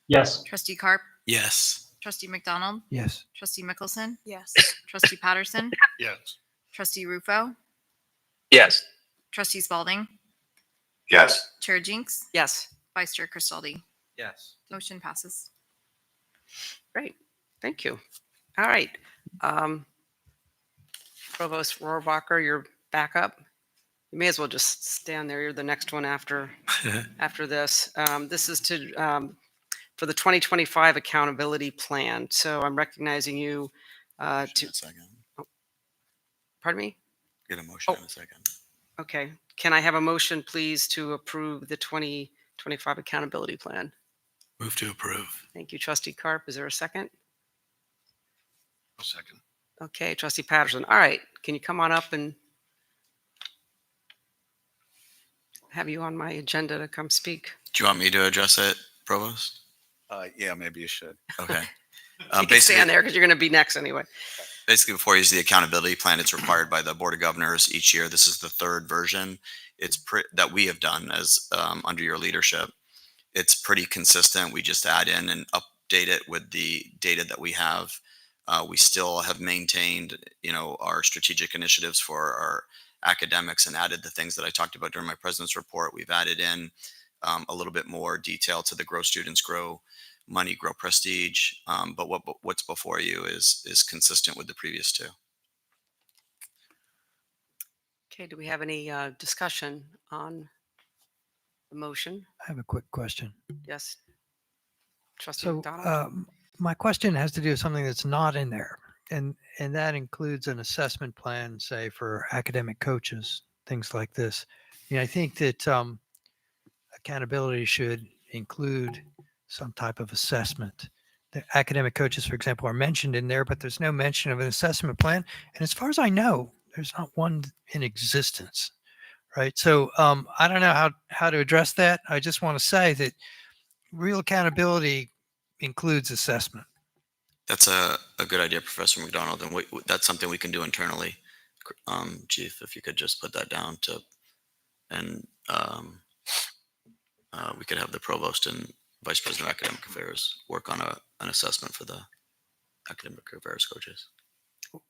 Yes.
trustee Carp,
Yes.
trustee McDonald,
Yes.
trustee Mickelson,
Yes.
trustee Patterson,
Yes.
trustee Rufo,
Yes.
trustee Spalding,
Yes.
chair Jinks,
Yes,
vice chair Cristaldi.
Yes.
Motion passes.
great. Thank you. All right. Provost Rohrbacher, you're back up. You may as well just stand there. You're the next one after this. This is to for the 2025 accountability plan. So I'm recognizing you
Motion
to.
in a second.
Pardon me.
Get a motion
Oh.
in a second.
Okay. Can I have a motion, please, to approve the 2025 accountability plan?
Move to approve.
Thank you, Trustee Carp. Is there a second?
A second.
Okay, Trustee Patterson. All right. Can you come on up and have you on my agenda to come speak?
Do you want me to address it, Provost?
Yeah, maybe you should.
Okay.
You can stand there because you're going to be next anyway.
Basically, before you use the accountability plan, it's required by the Board of Governors each year. This is the third version. It's that we have done as under your leadership. It's pretty consistent. We just add in and update it with the data that we have. We still have maintained, our strategic initiatives for our academics and added the things that I talked about during my president's report. We've added in a little bit more detail to the Grow Students, Grow Money, Grow Prestige. But what's before you is consistent with the previous two.
Okay, do we have any discussion on the motion?
I have a quick question.
Yes. Trustee
So
McDonald?
my question has to do with something that's not in there. And that includes an assessment plan, say, for academic coaches, things like this. I think that accountability should include some type of assessment. The academic coaches, for example, are mentioned in there, but there's no mention of an assessment plan. And as far as I know, there's not one in existence, right? So I don't know how to address that. I just want to say that real accountability includes assessment.
That's a good idea, Professor McDonald, and that's something we can do internally. Chief, if you could just put that down to, and we could have the provost and vice president of academic affairs work on an assessment for the academic affairs coaches.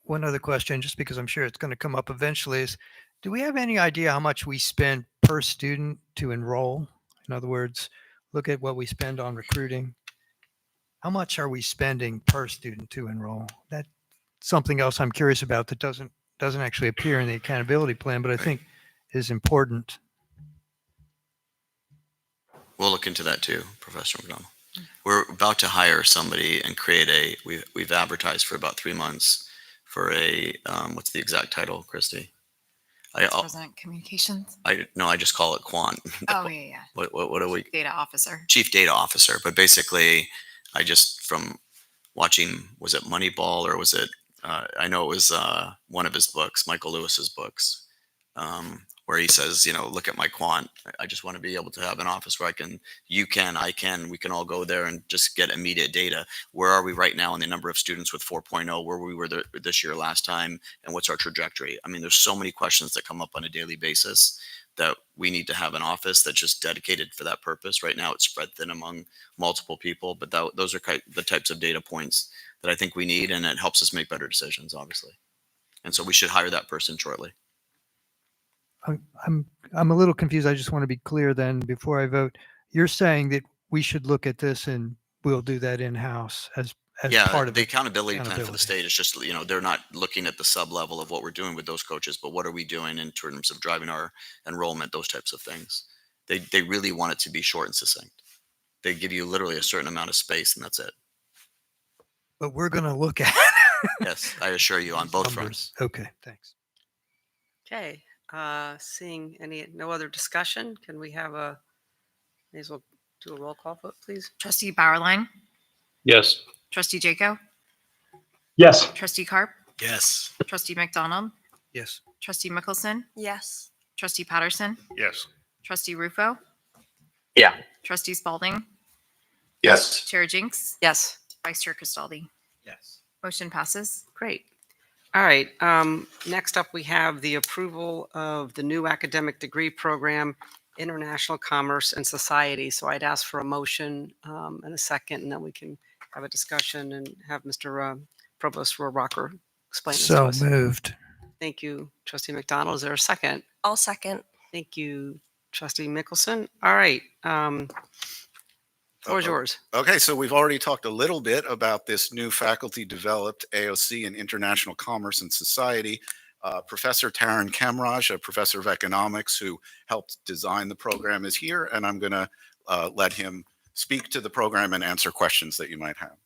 One other question, just because I'm sure it's going to come up eventually, is do we have any idea how much we spend per student to enroll? In other words, look at what we spend on recruiting. How much are we spending per student to enroll? That's something else I'm curious about that doesn't actually appear in the accountability plan, but I think is important.
We'll look into that too, Professor McDonald. We're about to hire somebody and create we've advertised for about 3 months for what's the exact title, Christy?
President Communications.
I just call it quant.
Oh, yeah.
What do we?
Data officer.
Chief data officer. But basically, I just, from watching, was it Moneyball or was it, I know it was one of his books, Michael Lewis's books, where he says, look at my quant. I just want to be able to have an office where we can all go there and just get immediate data. Where are we right now in the number of students with 4.0, where we were this year last time, and what's our trajectory? I mean, there's so many questions that come up on a daily basis that we need to have an office that's just dedicated for that purpose. Right now it's spread thin among multiple people, but those are the types of data points that I think we need, and it helps us make better decisions, obviously. And so we should hire that person shortly.
I'm a little confused. I just want to be clear then before I vote. You're saying that we should look at this and we'll do that in-house as part of
the accountability plan for the state is just, they're not looking at the sub level of what we're doing with those coaches, but what are we doing in terms of driving our enrollment, those types of things. They really want it to be short and succinct. They give you literally a certain amount of space and that's it.
But we're going to look at
Yes, I assure you, on both
numbers.
fronts.
Okay, thanks.
Okay, seeing no other discussion, can we have may as well do a roll call vote, please?
Trustee Bauerlein.
Yes.
Trustee Jaco.
Yes.
Trustee Carp.
Yes.
Trustee McDonald.
Yes.
Trustee Mickelson.
Yes.
Trustee Patterson.
Yes.
Trustee Rufo.
Yeah.
Trustee Spalding.
Yes.
Chair Jinks.
Yes.
Vice Chair Castaldi.
Yes.
Motion passes.
Great. All right. Next up, we have the approval of the new academic degree program, International Commerce and Society. So I'd ask for a motion and a second, and then we can have a discussion and have Mr. Provost Rocker explain this to
So
us.
moved.
Thank you, Trustee McDonald. Is there a second?
I'll second.
Thank you, Trustee Mickelson. All right. Floor is yours.
Okay, so we've already talked a little bit about this new faculty developed AOC in International Commerce and Society. Professor Taran Kemraj, a professor of economics who helped design the program, is here, and I'm going to let him speak to the program and answer questions that you might have.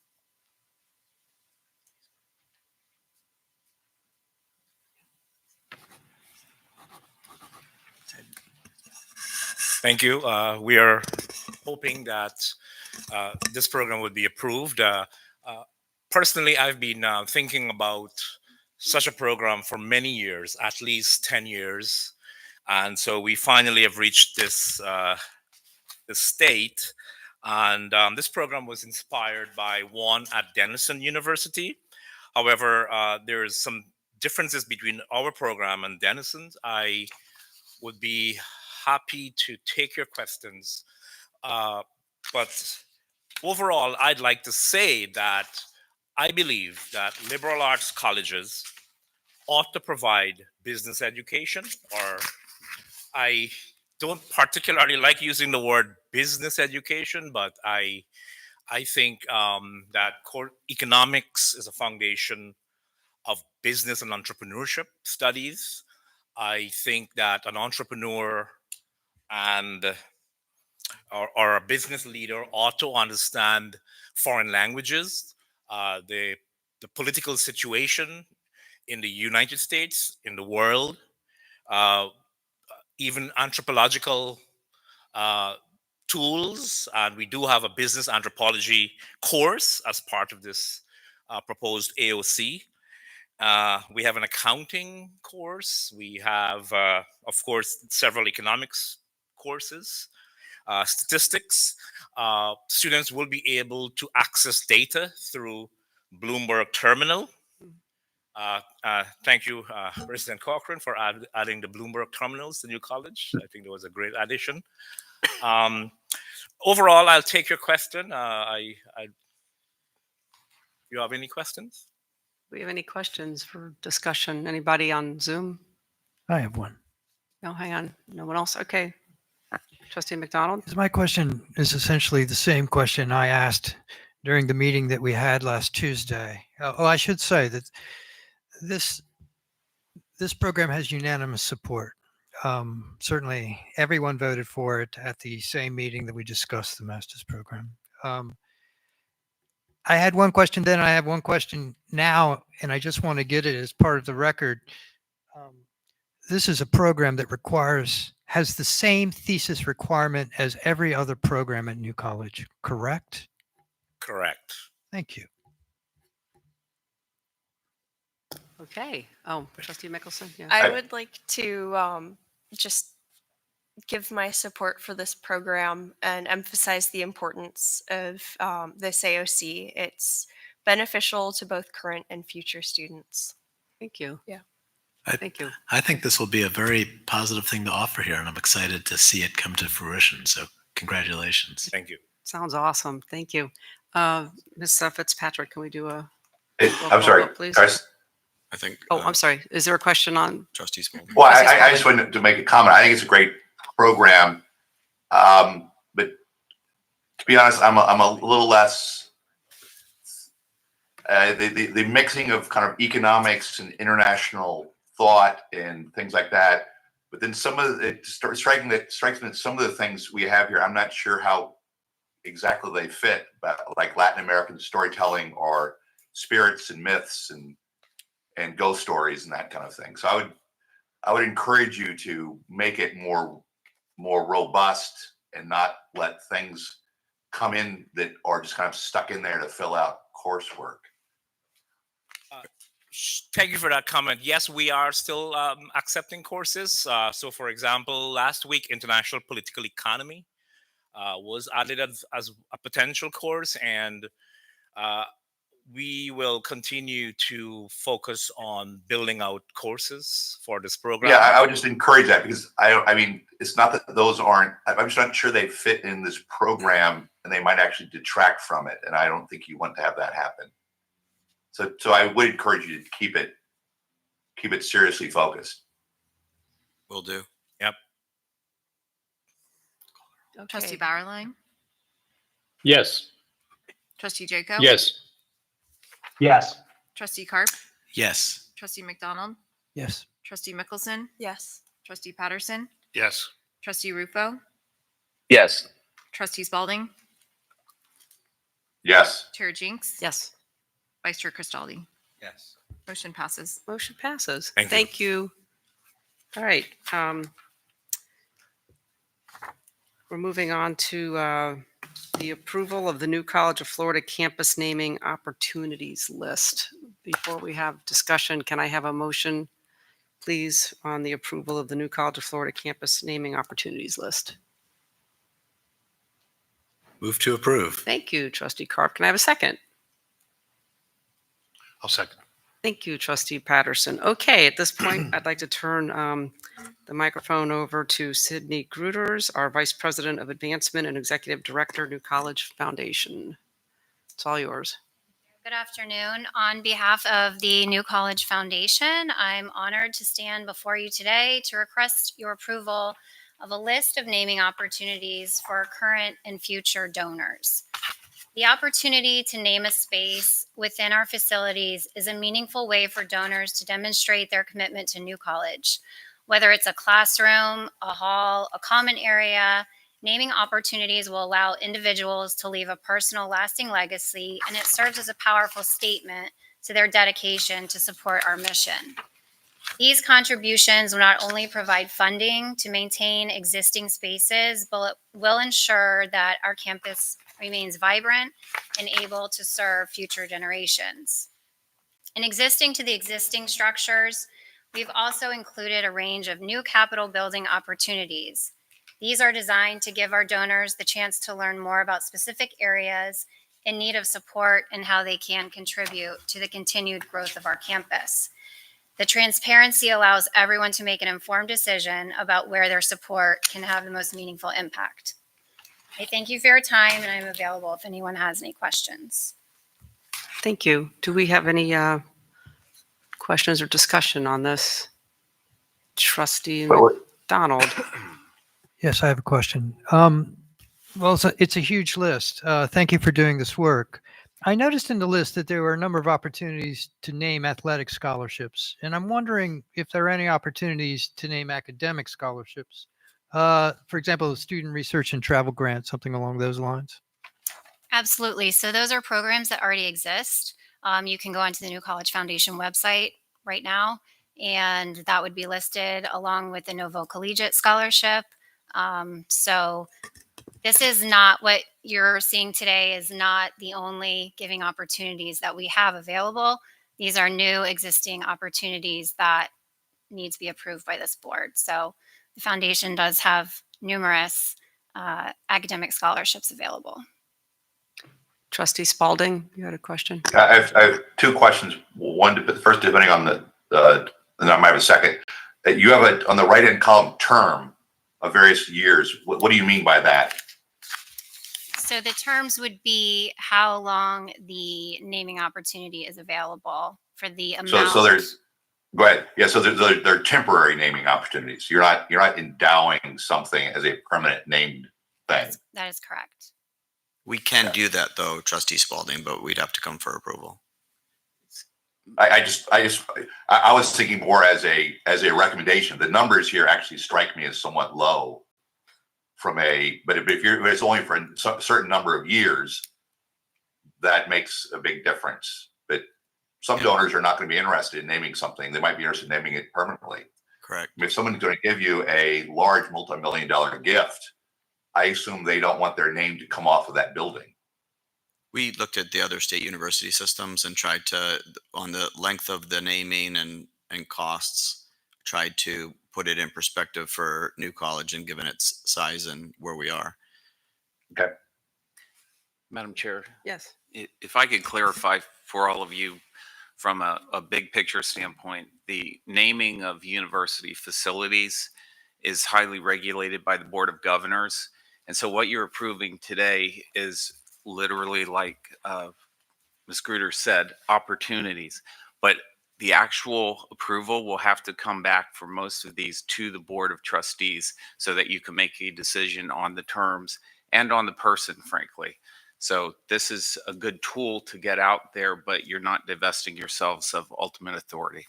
Thank you. We are hoping that this program would be approved. Personally, I've been thinking about such a program for many years, at least 10 years. And so we finally have reached this state. And this program was inspired by one at Denison University. However, there's some differences between our program and Denison's. I would be happy to take your questions. But overall, I'd like to say that I believe that liberal arts colleges ought to provide business education, or I don't particularly like using the word business education, but I think that economics is a foundation of business and entrepreneurship studies. I think that an entrepreneur and or a business leader ought to understand foreign languages, the political situation in the United States, in the world, even anthropological tools. And we do have a business anthropology course as part of this proposed AOC. We have an accounting course. We have, of course, several economics courses, statistics. Students will be able to access data through Bloomberg Terminal. Thank you, President Cochran, for adding the Bloomberg terminals to New College. I think that was a great addition. Overall, I'll take your question. You have any questions?
Do we have any questions for discussion? Anybody on Zoom?
I have one.
No, hang on. No one else? Okay. Trustee McDonald?
My question is essentially the same question I asked during the meeting that we had last Tuesday. I should say that this program has unanimous support. Certainly, everyone voted for it at the same meeting that we discussed the master's program. I had one question then, I have one question now, and I just want to get it as part of the record. This is a program that has the same thesis requirement as every other program at New College, correct?
Correct.
Thank you.
Okay. Oh, Trustee Mickelson? Yeah.
I would like to just give my support for this program and emphasize the importance of this AOC. It's beneficial to both current and future students.
Thank you.
Yeah.
Thank you.
I think this will be a very positive thing to offer here, and I'm excited to see it come to fruition. So congratulations.
Thank you.
Sounds awesome. Thank you. Ms. Fitzpatrick, can we do a
I'm sorry,
vote, please?
guys.
I think.
I'm sorry. Is there a question on?
Trustee Small.
Well, I just wanted to make a comment. I think it's a great program, but to be honest, I'm a little less. The mixing of kind of economics and international thought and things like that. But then some of it strikes me that some of the things we have here, I'm not sure how exactly they fit, but like Latin American storytelling or spirits and myths and ghost stories and that kind of thing. So I would encourage you to make it more robust and not let things come in that are just kind of stuck in there to fill out coursework.
Thank you for that comment. Yes, we are still accepting courses. So, for example, last week, International Political Economy was added as a potential course, and we will continue to focus on building out courses for this program.
Yeah, I would just encourage that because I mean, it's not that those aren't. I'm just not sure they fit in this program, and they might actually detract from it. And I don't think you want to have that happen. So I would encourage you to keep it seriously focused.
Will do.
Yep.
Okay.
Trustee Bauerlein?
Yes.
Trustee Jaco?
Yes. Yes.
Trustee Karp?
Yes.
Trustee McDonald?
Yes.
Trustee Mickelson?
Yes.
Trustee Patterson?
Yes.
Trustee Rufo?
Yes.
Trustee Spalding?
Yes.
Chair Jinks?
Yes.
Vice Chair Cristaldi?
Yes.
Motion passes.
Motion passes.
Thank you.
Thank you. All right. We're moving on to the approval of the New College of Florida campus naming opportunities list. Before we have discussion, can I have a motion, please, on the approval of the New College of Florida campus naming opportunities list?
Move to approve.
Thank you, Trustee Karp. Can I have a second?
I'll second.
Thank you, Trustee Patterson. Okay, at this point, I'd like to turn the microphone over to Sydney Gruters, our Vice President of Advancement and Executive Director, New College Foundation. It's all yours.
Good afternoon. On behalf of the New College Foundation, I'm honored to stand before you today to request your approval of a list of naming opportunities for current and future donors. The opportunity to name a space within our facilities is a meaningful way for donors to demonstrate their commitment to New College. Whether it's a classroom, a hall, a common area, naming opportunities will allow individuals to leave a personal, lasting legacy, and it serves as a powerful statement to their dedication to support our mission. These contributions will not only provide funding to maintain existing spaces, but will ensure that our campus remains vibrant and able to serve future generations. In existing to the existing structures, we've also included a range of new Capitol building opportunities. These are designed to give our donors the chance to learn more about specific areas in need of support and how they can contribute to the continued growth of our campus. The transparency allows everyone to make an informed decision about where their support can have the most meaningful impact. I thank you for your time, and I'm available if anyone has any questions.
Thank you. Do we have any questions or discussion on this? Trustee McDonald.
Yes, I have a question. Well, it's a huge list. Thank you for doing this work. I noticed in the list that there were a number of opportunities to name athletic scholarships, and I'm wondering if there are any opportunities to name academic scholarships. For example, student research and travel grant, something along those lines.
Absolutely. So those are programs that already exist. You can go onto the New College Foundation website right now, and that would be listed along with the Novo Collegiate Scholarship. So this is not what you're seeing today is not the only giving opportunities that we have available. These are new existing opportunities that need to be approved by this board. So the foundation does have numerous academic scholarships available.
Trustee Spalding, you had a question?
I have two questions. One, first, depending on and I might have a second. You have on the right-hand column term of various years. What do you mean by that?
So the terms would be how long the naming opportunity is available for the amount.
So there's, go ahead. Yeah. So they're temporary naming opportunities. You're not endowing something as a permanent named thing.
That is correct.
We can do that though, Trustee Spalding, but we'd have to come for approval.
I was thinking more as a recommendation. The numbers here actually strike me as somewhat low but if it's only for a certain number of years, that makes a big difference. But some donors are not going to be interested in naming something. They might be interested in naming it permanently.
Correct.
If someone's going to give you a large multi-million-dollar gift, I assume they don't want their name to come off of that building.
We looked at the other state university systems and tried to, on the length of the naming and costs, tried to put it in perspective for New College and given its size and where we are.
Okay.
Madam Chair.
Yes.
If I could clarify for all of you from a big picture standpoint, the naming of university facilities is highly regulated by the Board of Governors. And so what you're approving today is literally, like Ms. Gruder said, opportunities. But the actual approval will have to come back for most of these to the Board of Trustees so that you can make a decision on the terms and on the person, frankly. So this is a good tool to get out there, but you're not divesting yourselves of ultimate authority.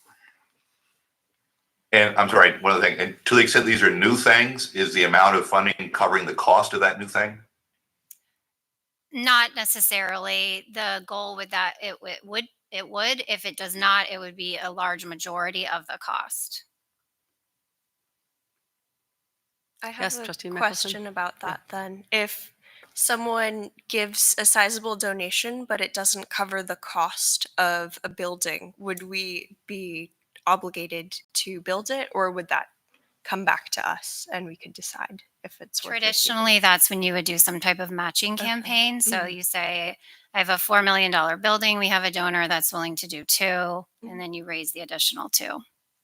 And I'm sorry, one other thing, and to the extent these are new things, is the amount of funding covering the cost of that new thing?
Not necessarily. The goal with that, it would. If it does not, it would be a large majority of the cost.
I have
Yes,
a
Trustee Mickelson.
question about that then. If someone gives a sizable donation, but it doesn't cover the cost of a building, would we be obligated to build it, or would that come back to us and we could decide if it's worth it?
Traditionally, that's when you would do some type of matching campaign. So you say, I have a $4 million building. We have a donor that's willing to do 2, and then you raise the additional 2.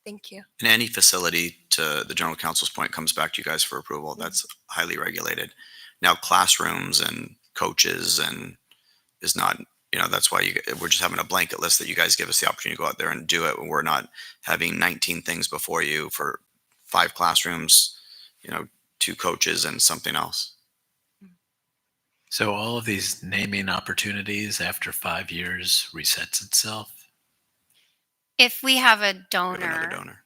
Thank you.
And any facility, to the General Counsel's point, comes back to you guys for approval. That's highly regulated. Now, classrooms and coaches and is not, that's why we're just having a blanket list that you guys give us the opportunity to go out there and do it. When we're not having 19 things before you for 5 classrooms, 2 coaches and something else.
So all of these naming opportunities after 5 years resets itself?
If we have a
We have
donor,
another donor.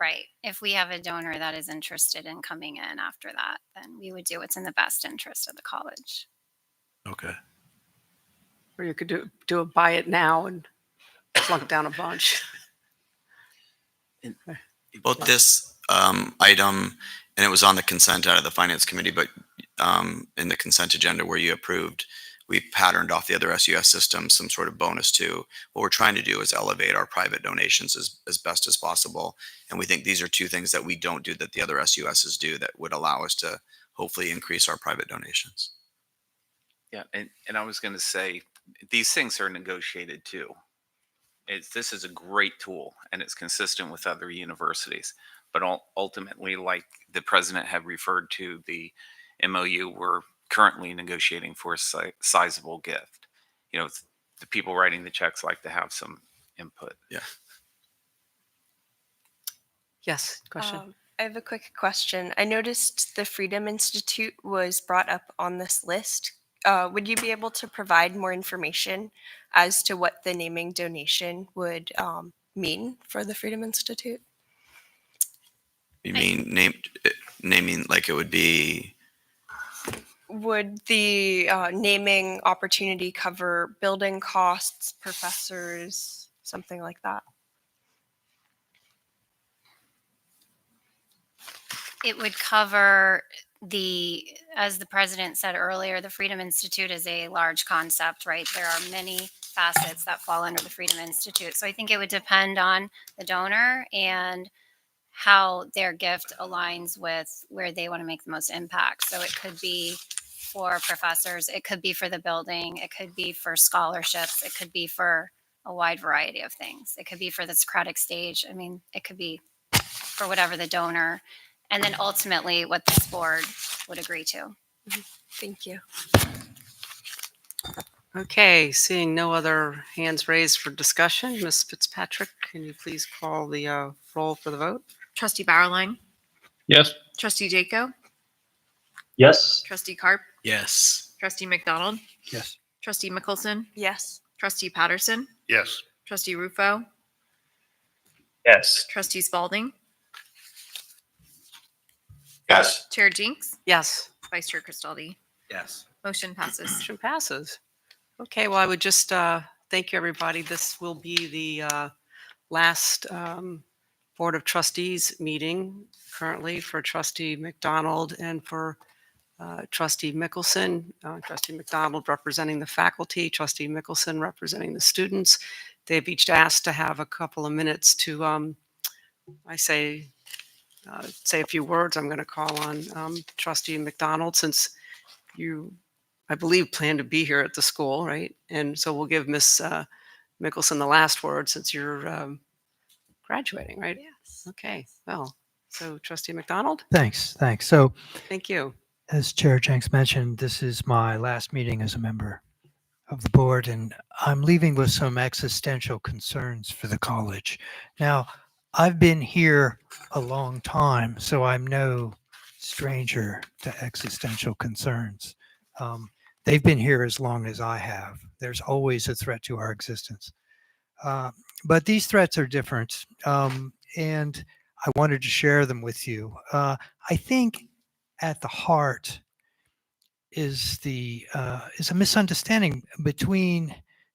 right? If we have a donor that is interested in coming in after that, then we would do what's in the best interest of the college.
Okay.
Or you could do a buy it now and plunk down a bunch.
Both this item, and it was on the consent out of the Finance Committee, but in the consent agenda where you approved, we patterned off the other SUS systems some sort of bonus too. What we're trying to do is elevate our private donations as best as possible. And we think these are 2 things that we don't do that the other SUSs do that would allow us to hopefully increase our private donations.
Yeah, and I was going to say, these things are negotiated too. This is a great tool, and it's consistent with other universities. But ultimately, like the president had referred to, the MOU, we're currently negotiating for a sizable gift. You know, the people writing the checks like to have some input.
Yeah.
Yes, question.
I have a quick question. I noticed the Freedom Institute was brought up on this list. Would you be able to provide more information as to what the naming donation would mean for the Freedom Institute?
You mean naming like it would be?
Would the naming opportunity cover building costs, professors, something like that?
It would cover as the president said earlier, the Freedom Institute is a large concept, right? There are many facets that fall under the Freedom Institute. So I think it would depend on the donor and how their gift aligns with where they want to make the most impact. So it could be for professors, it could be for the building, it could be for scholarships, it could be for a wide variety of things. It could be for the Socratic stage. I mean, it could be for whatever the donor, and then ultimately what this board would agree to.
Thank you.
Okay, seeing no other hands raised for discussion, Ms. Fitzpatrick, can you please call the roll for the vote?
Trustee Bauerlein,
Yes.
trustee Jaco,
Yes.
trustee Carp,
Yes.
trustee McDonald,
Yes.
trustee Mickelson,
Yes.
trustee Patterson,
Yes.
trustee Rufo,
Yes.
trustee Spalding,
Yes.
chair Jinks,
Yes,
vice chair Cristaldi.
Yes.
Motion passes.
motion passes. Okay, well, I would just thank you, everybody. This will be the last Board of Trustees meeting currently for Trustee McDonald and for Trustee Mickelson. Trustee McDonald representing the faculty, Trustee Mickelson representing the students. They've each asked to have a couple of minutes to, say a few words. I'm going to call on Trustee McDonald, since you, I believe, plan to be here at the school, right? And so we'll give Miss Mickelson the last word, since you're graduating, right?
Yes.
Okay, well, so Trustee McDonald,
Thanks. So
thank you.
as Chair Jenks mentioned, this is my last meeting as a member of the board, and I'm leaving with some existential concerns for the college. Now, I've been here a long time, so I'm no stranger to existential concerns. They've been here as long as I have. There's always a threat to our existence. But these threats are different, and I wanted to share them with you. I think at the heart is a misunderstanding between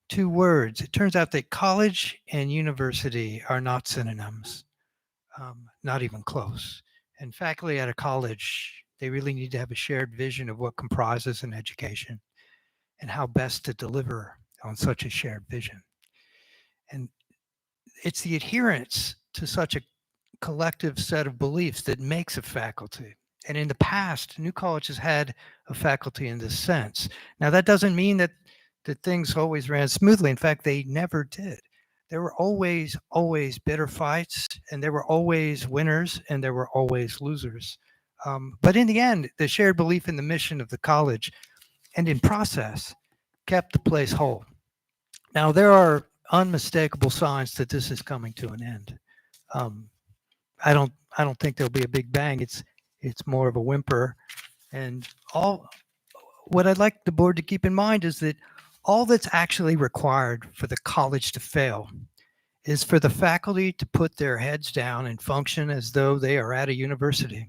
two words. It turns out that college and university are not synonyms, not even close. And faculty at a college, they really need to have a shared vision of what comprises an education and how best to deliver on such a shared vision. And it's the adherence to such a collective set of beliefs that makes a faculty. And in the past, New College has had a faculty in this sense. Now, that doesn't mean that things always ran smoothly. In fact, they never did. There were always bitter fights, and there were always winners, and there were always losers. But in the end, the shared belief in the mission of the college and in process kept the place whole. Now, there are unmistakable signs that this is coming to an end. I don't think there'll be a big bang. It's more of a whimper. And what I'd like the board to keep in mind is that all that's actually required for the college to fail is for the faculty to put their heads down and function as though they are at a university.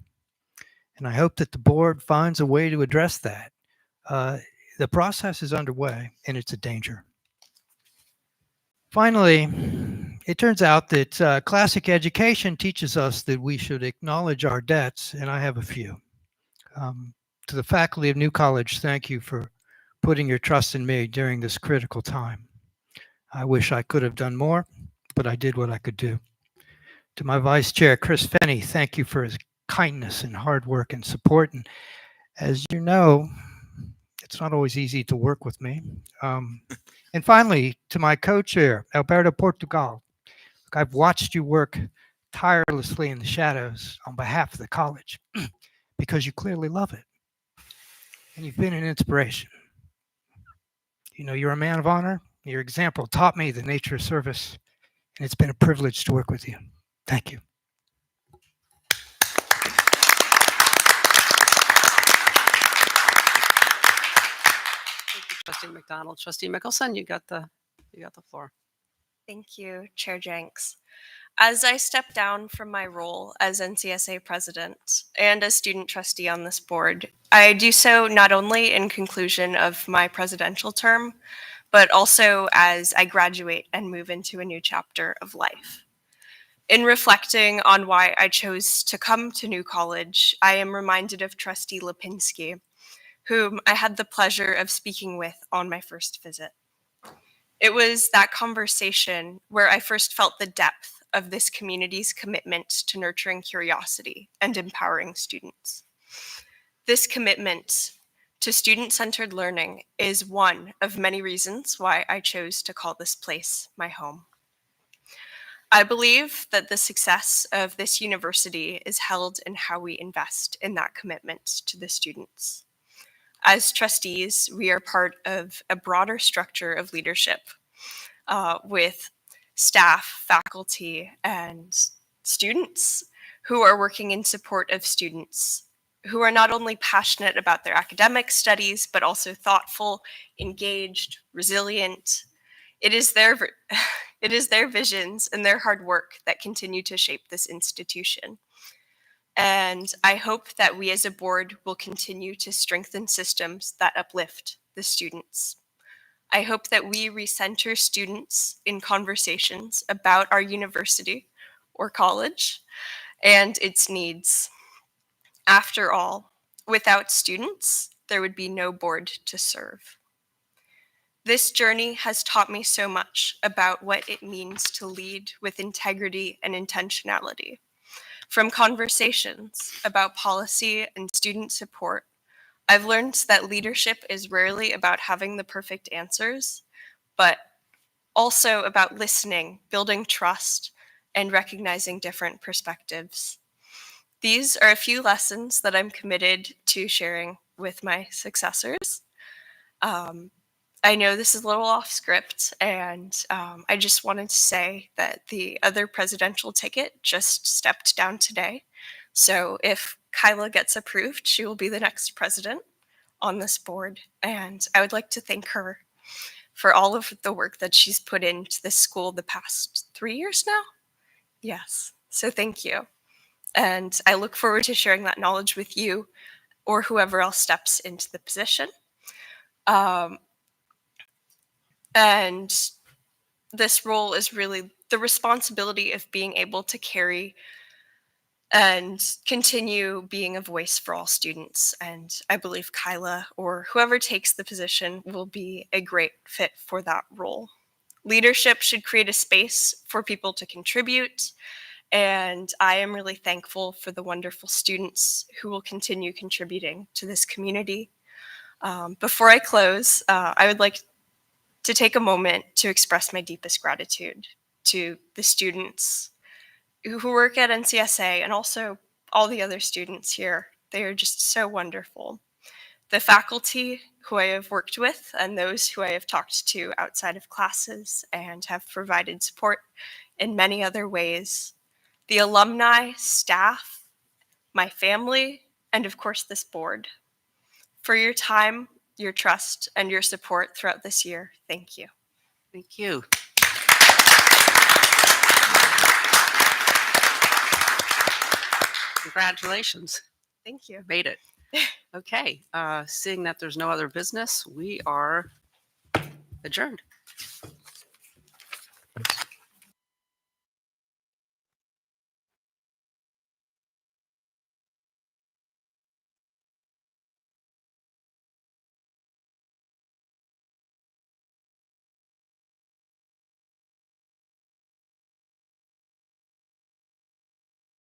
And I hope that the board finds a way to address that. The process is underway, and it's a danger. Finally, it turns out that classic education teaches us that we should acknowledge our debts, and I have a few. To the faculty of New College, thank you for putting your trust in me during this critical time. I wish I could have done more, but I did what I could do. To my Vice Chair, Chris Fenney, thank you for his kindness and hard work and support. And as you know, It's not always easy to work with me. And finally, to my co-chair, Alberto Portugal. Look, I've watched you work tirelessly in the shadows on behalf of the college because you clearly love it. And you've been an inspiration. You know, you're a man of honor. Your example taught me the nature of service, and it's been a privilege to work with you. Thank you.
Thank you, Trustee McDonald. Trustee Mickelson, you got the floor.
Thank you, Chair Jenks. As I step down from my role as NCSA president and as student trustee on this board, I do so not only in conclusion of my presidential term, but also as I graduate and move into a new chapter of life. In reflecting on why I chose to come to New College, I am reminded of Trustee Lipinski, whom I had the pleasure of speaking with on my first visit. It was that conversation where I first felt the depth of this community's commitment to nurturing curiosity and empowering students. This commitment to student-centered learning is one of many reasons why I chose to call this place my home. I believe that the success of this university is held in how we invest in that commitment to the students. As trustees, we are part of a broader structure of leadership with staff, faculty, and students who are working in support of students who are not only passionate about their academic studies, but also thoughtful, engaged, resilient. It is their visions and their hard work that continue to shape this institution. And I hope that we as a board will continue to strengthen systems that uplift the students. I hope that we recenter students in conversations about our university or college and its needs. After all, without students, there would be no board to serve. This journey has taught me so much about what it means to lead with integrity and intentionality. From conversations about policy and student support, I've learned that leadership is rarely about having the perfect answers, but also about listening, building trust, and recognizing different perspectives. These are a few lessons that I'm committed to sharing with my successors. I know this is a little off script, and I just wanted to say that the other presidential ticket just stepped down today. So if Kyla gets approved, she will be the next president on this board. And I would like to thank her for all of the work that she's put into this school the past 3 years now. Yes, so thank you. And I look forward to sharing that knowledge with you or whoever else steps into the position. And this role is really the responsibility of being able to carry and continue being a voice for all students. And I believe Kyla or whoever takes the position will be a great fit for that role. Leadership should create a space for people to contribute. And I am really thankful for the wonderful students who will continue contributing to this community. Before I close, I would like to take a moment to express my deepest gratitude to the students who work at NCSA and also all the other students here. They are just so wonderful. The faculty who I have worked with and those who I have talked to outside of classes and have provided support in many other ways. The alumni, staff, my family, and of course this board. For your time, your trust, and your support throughout this year, thank you.
Thank you. Congratulations.
Thank you.
Made it. Okay, seeing that there's no other business, we are adjourned.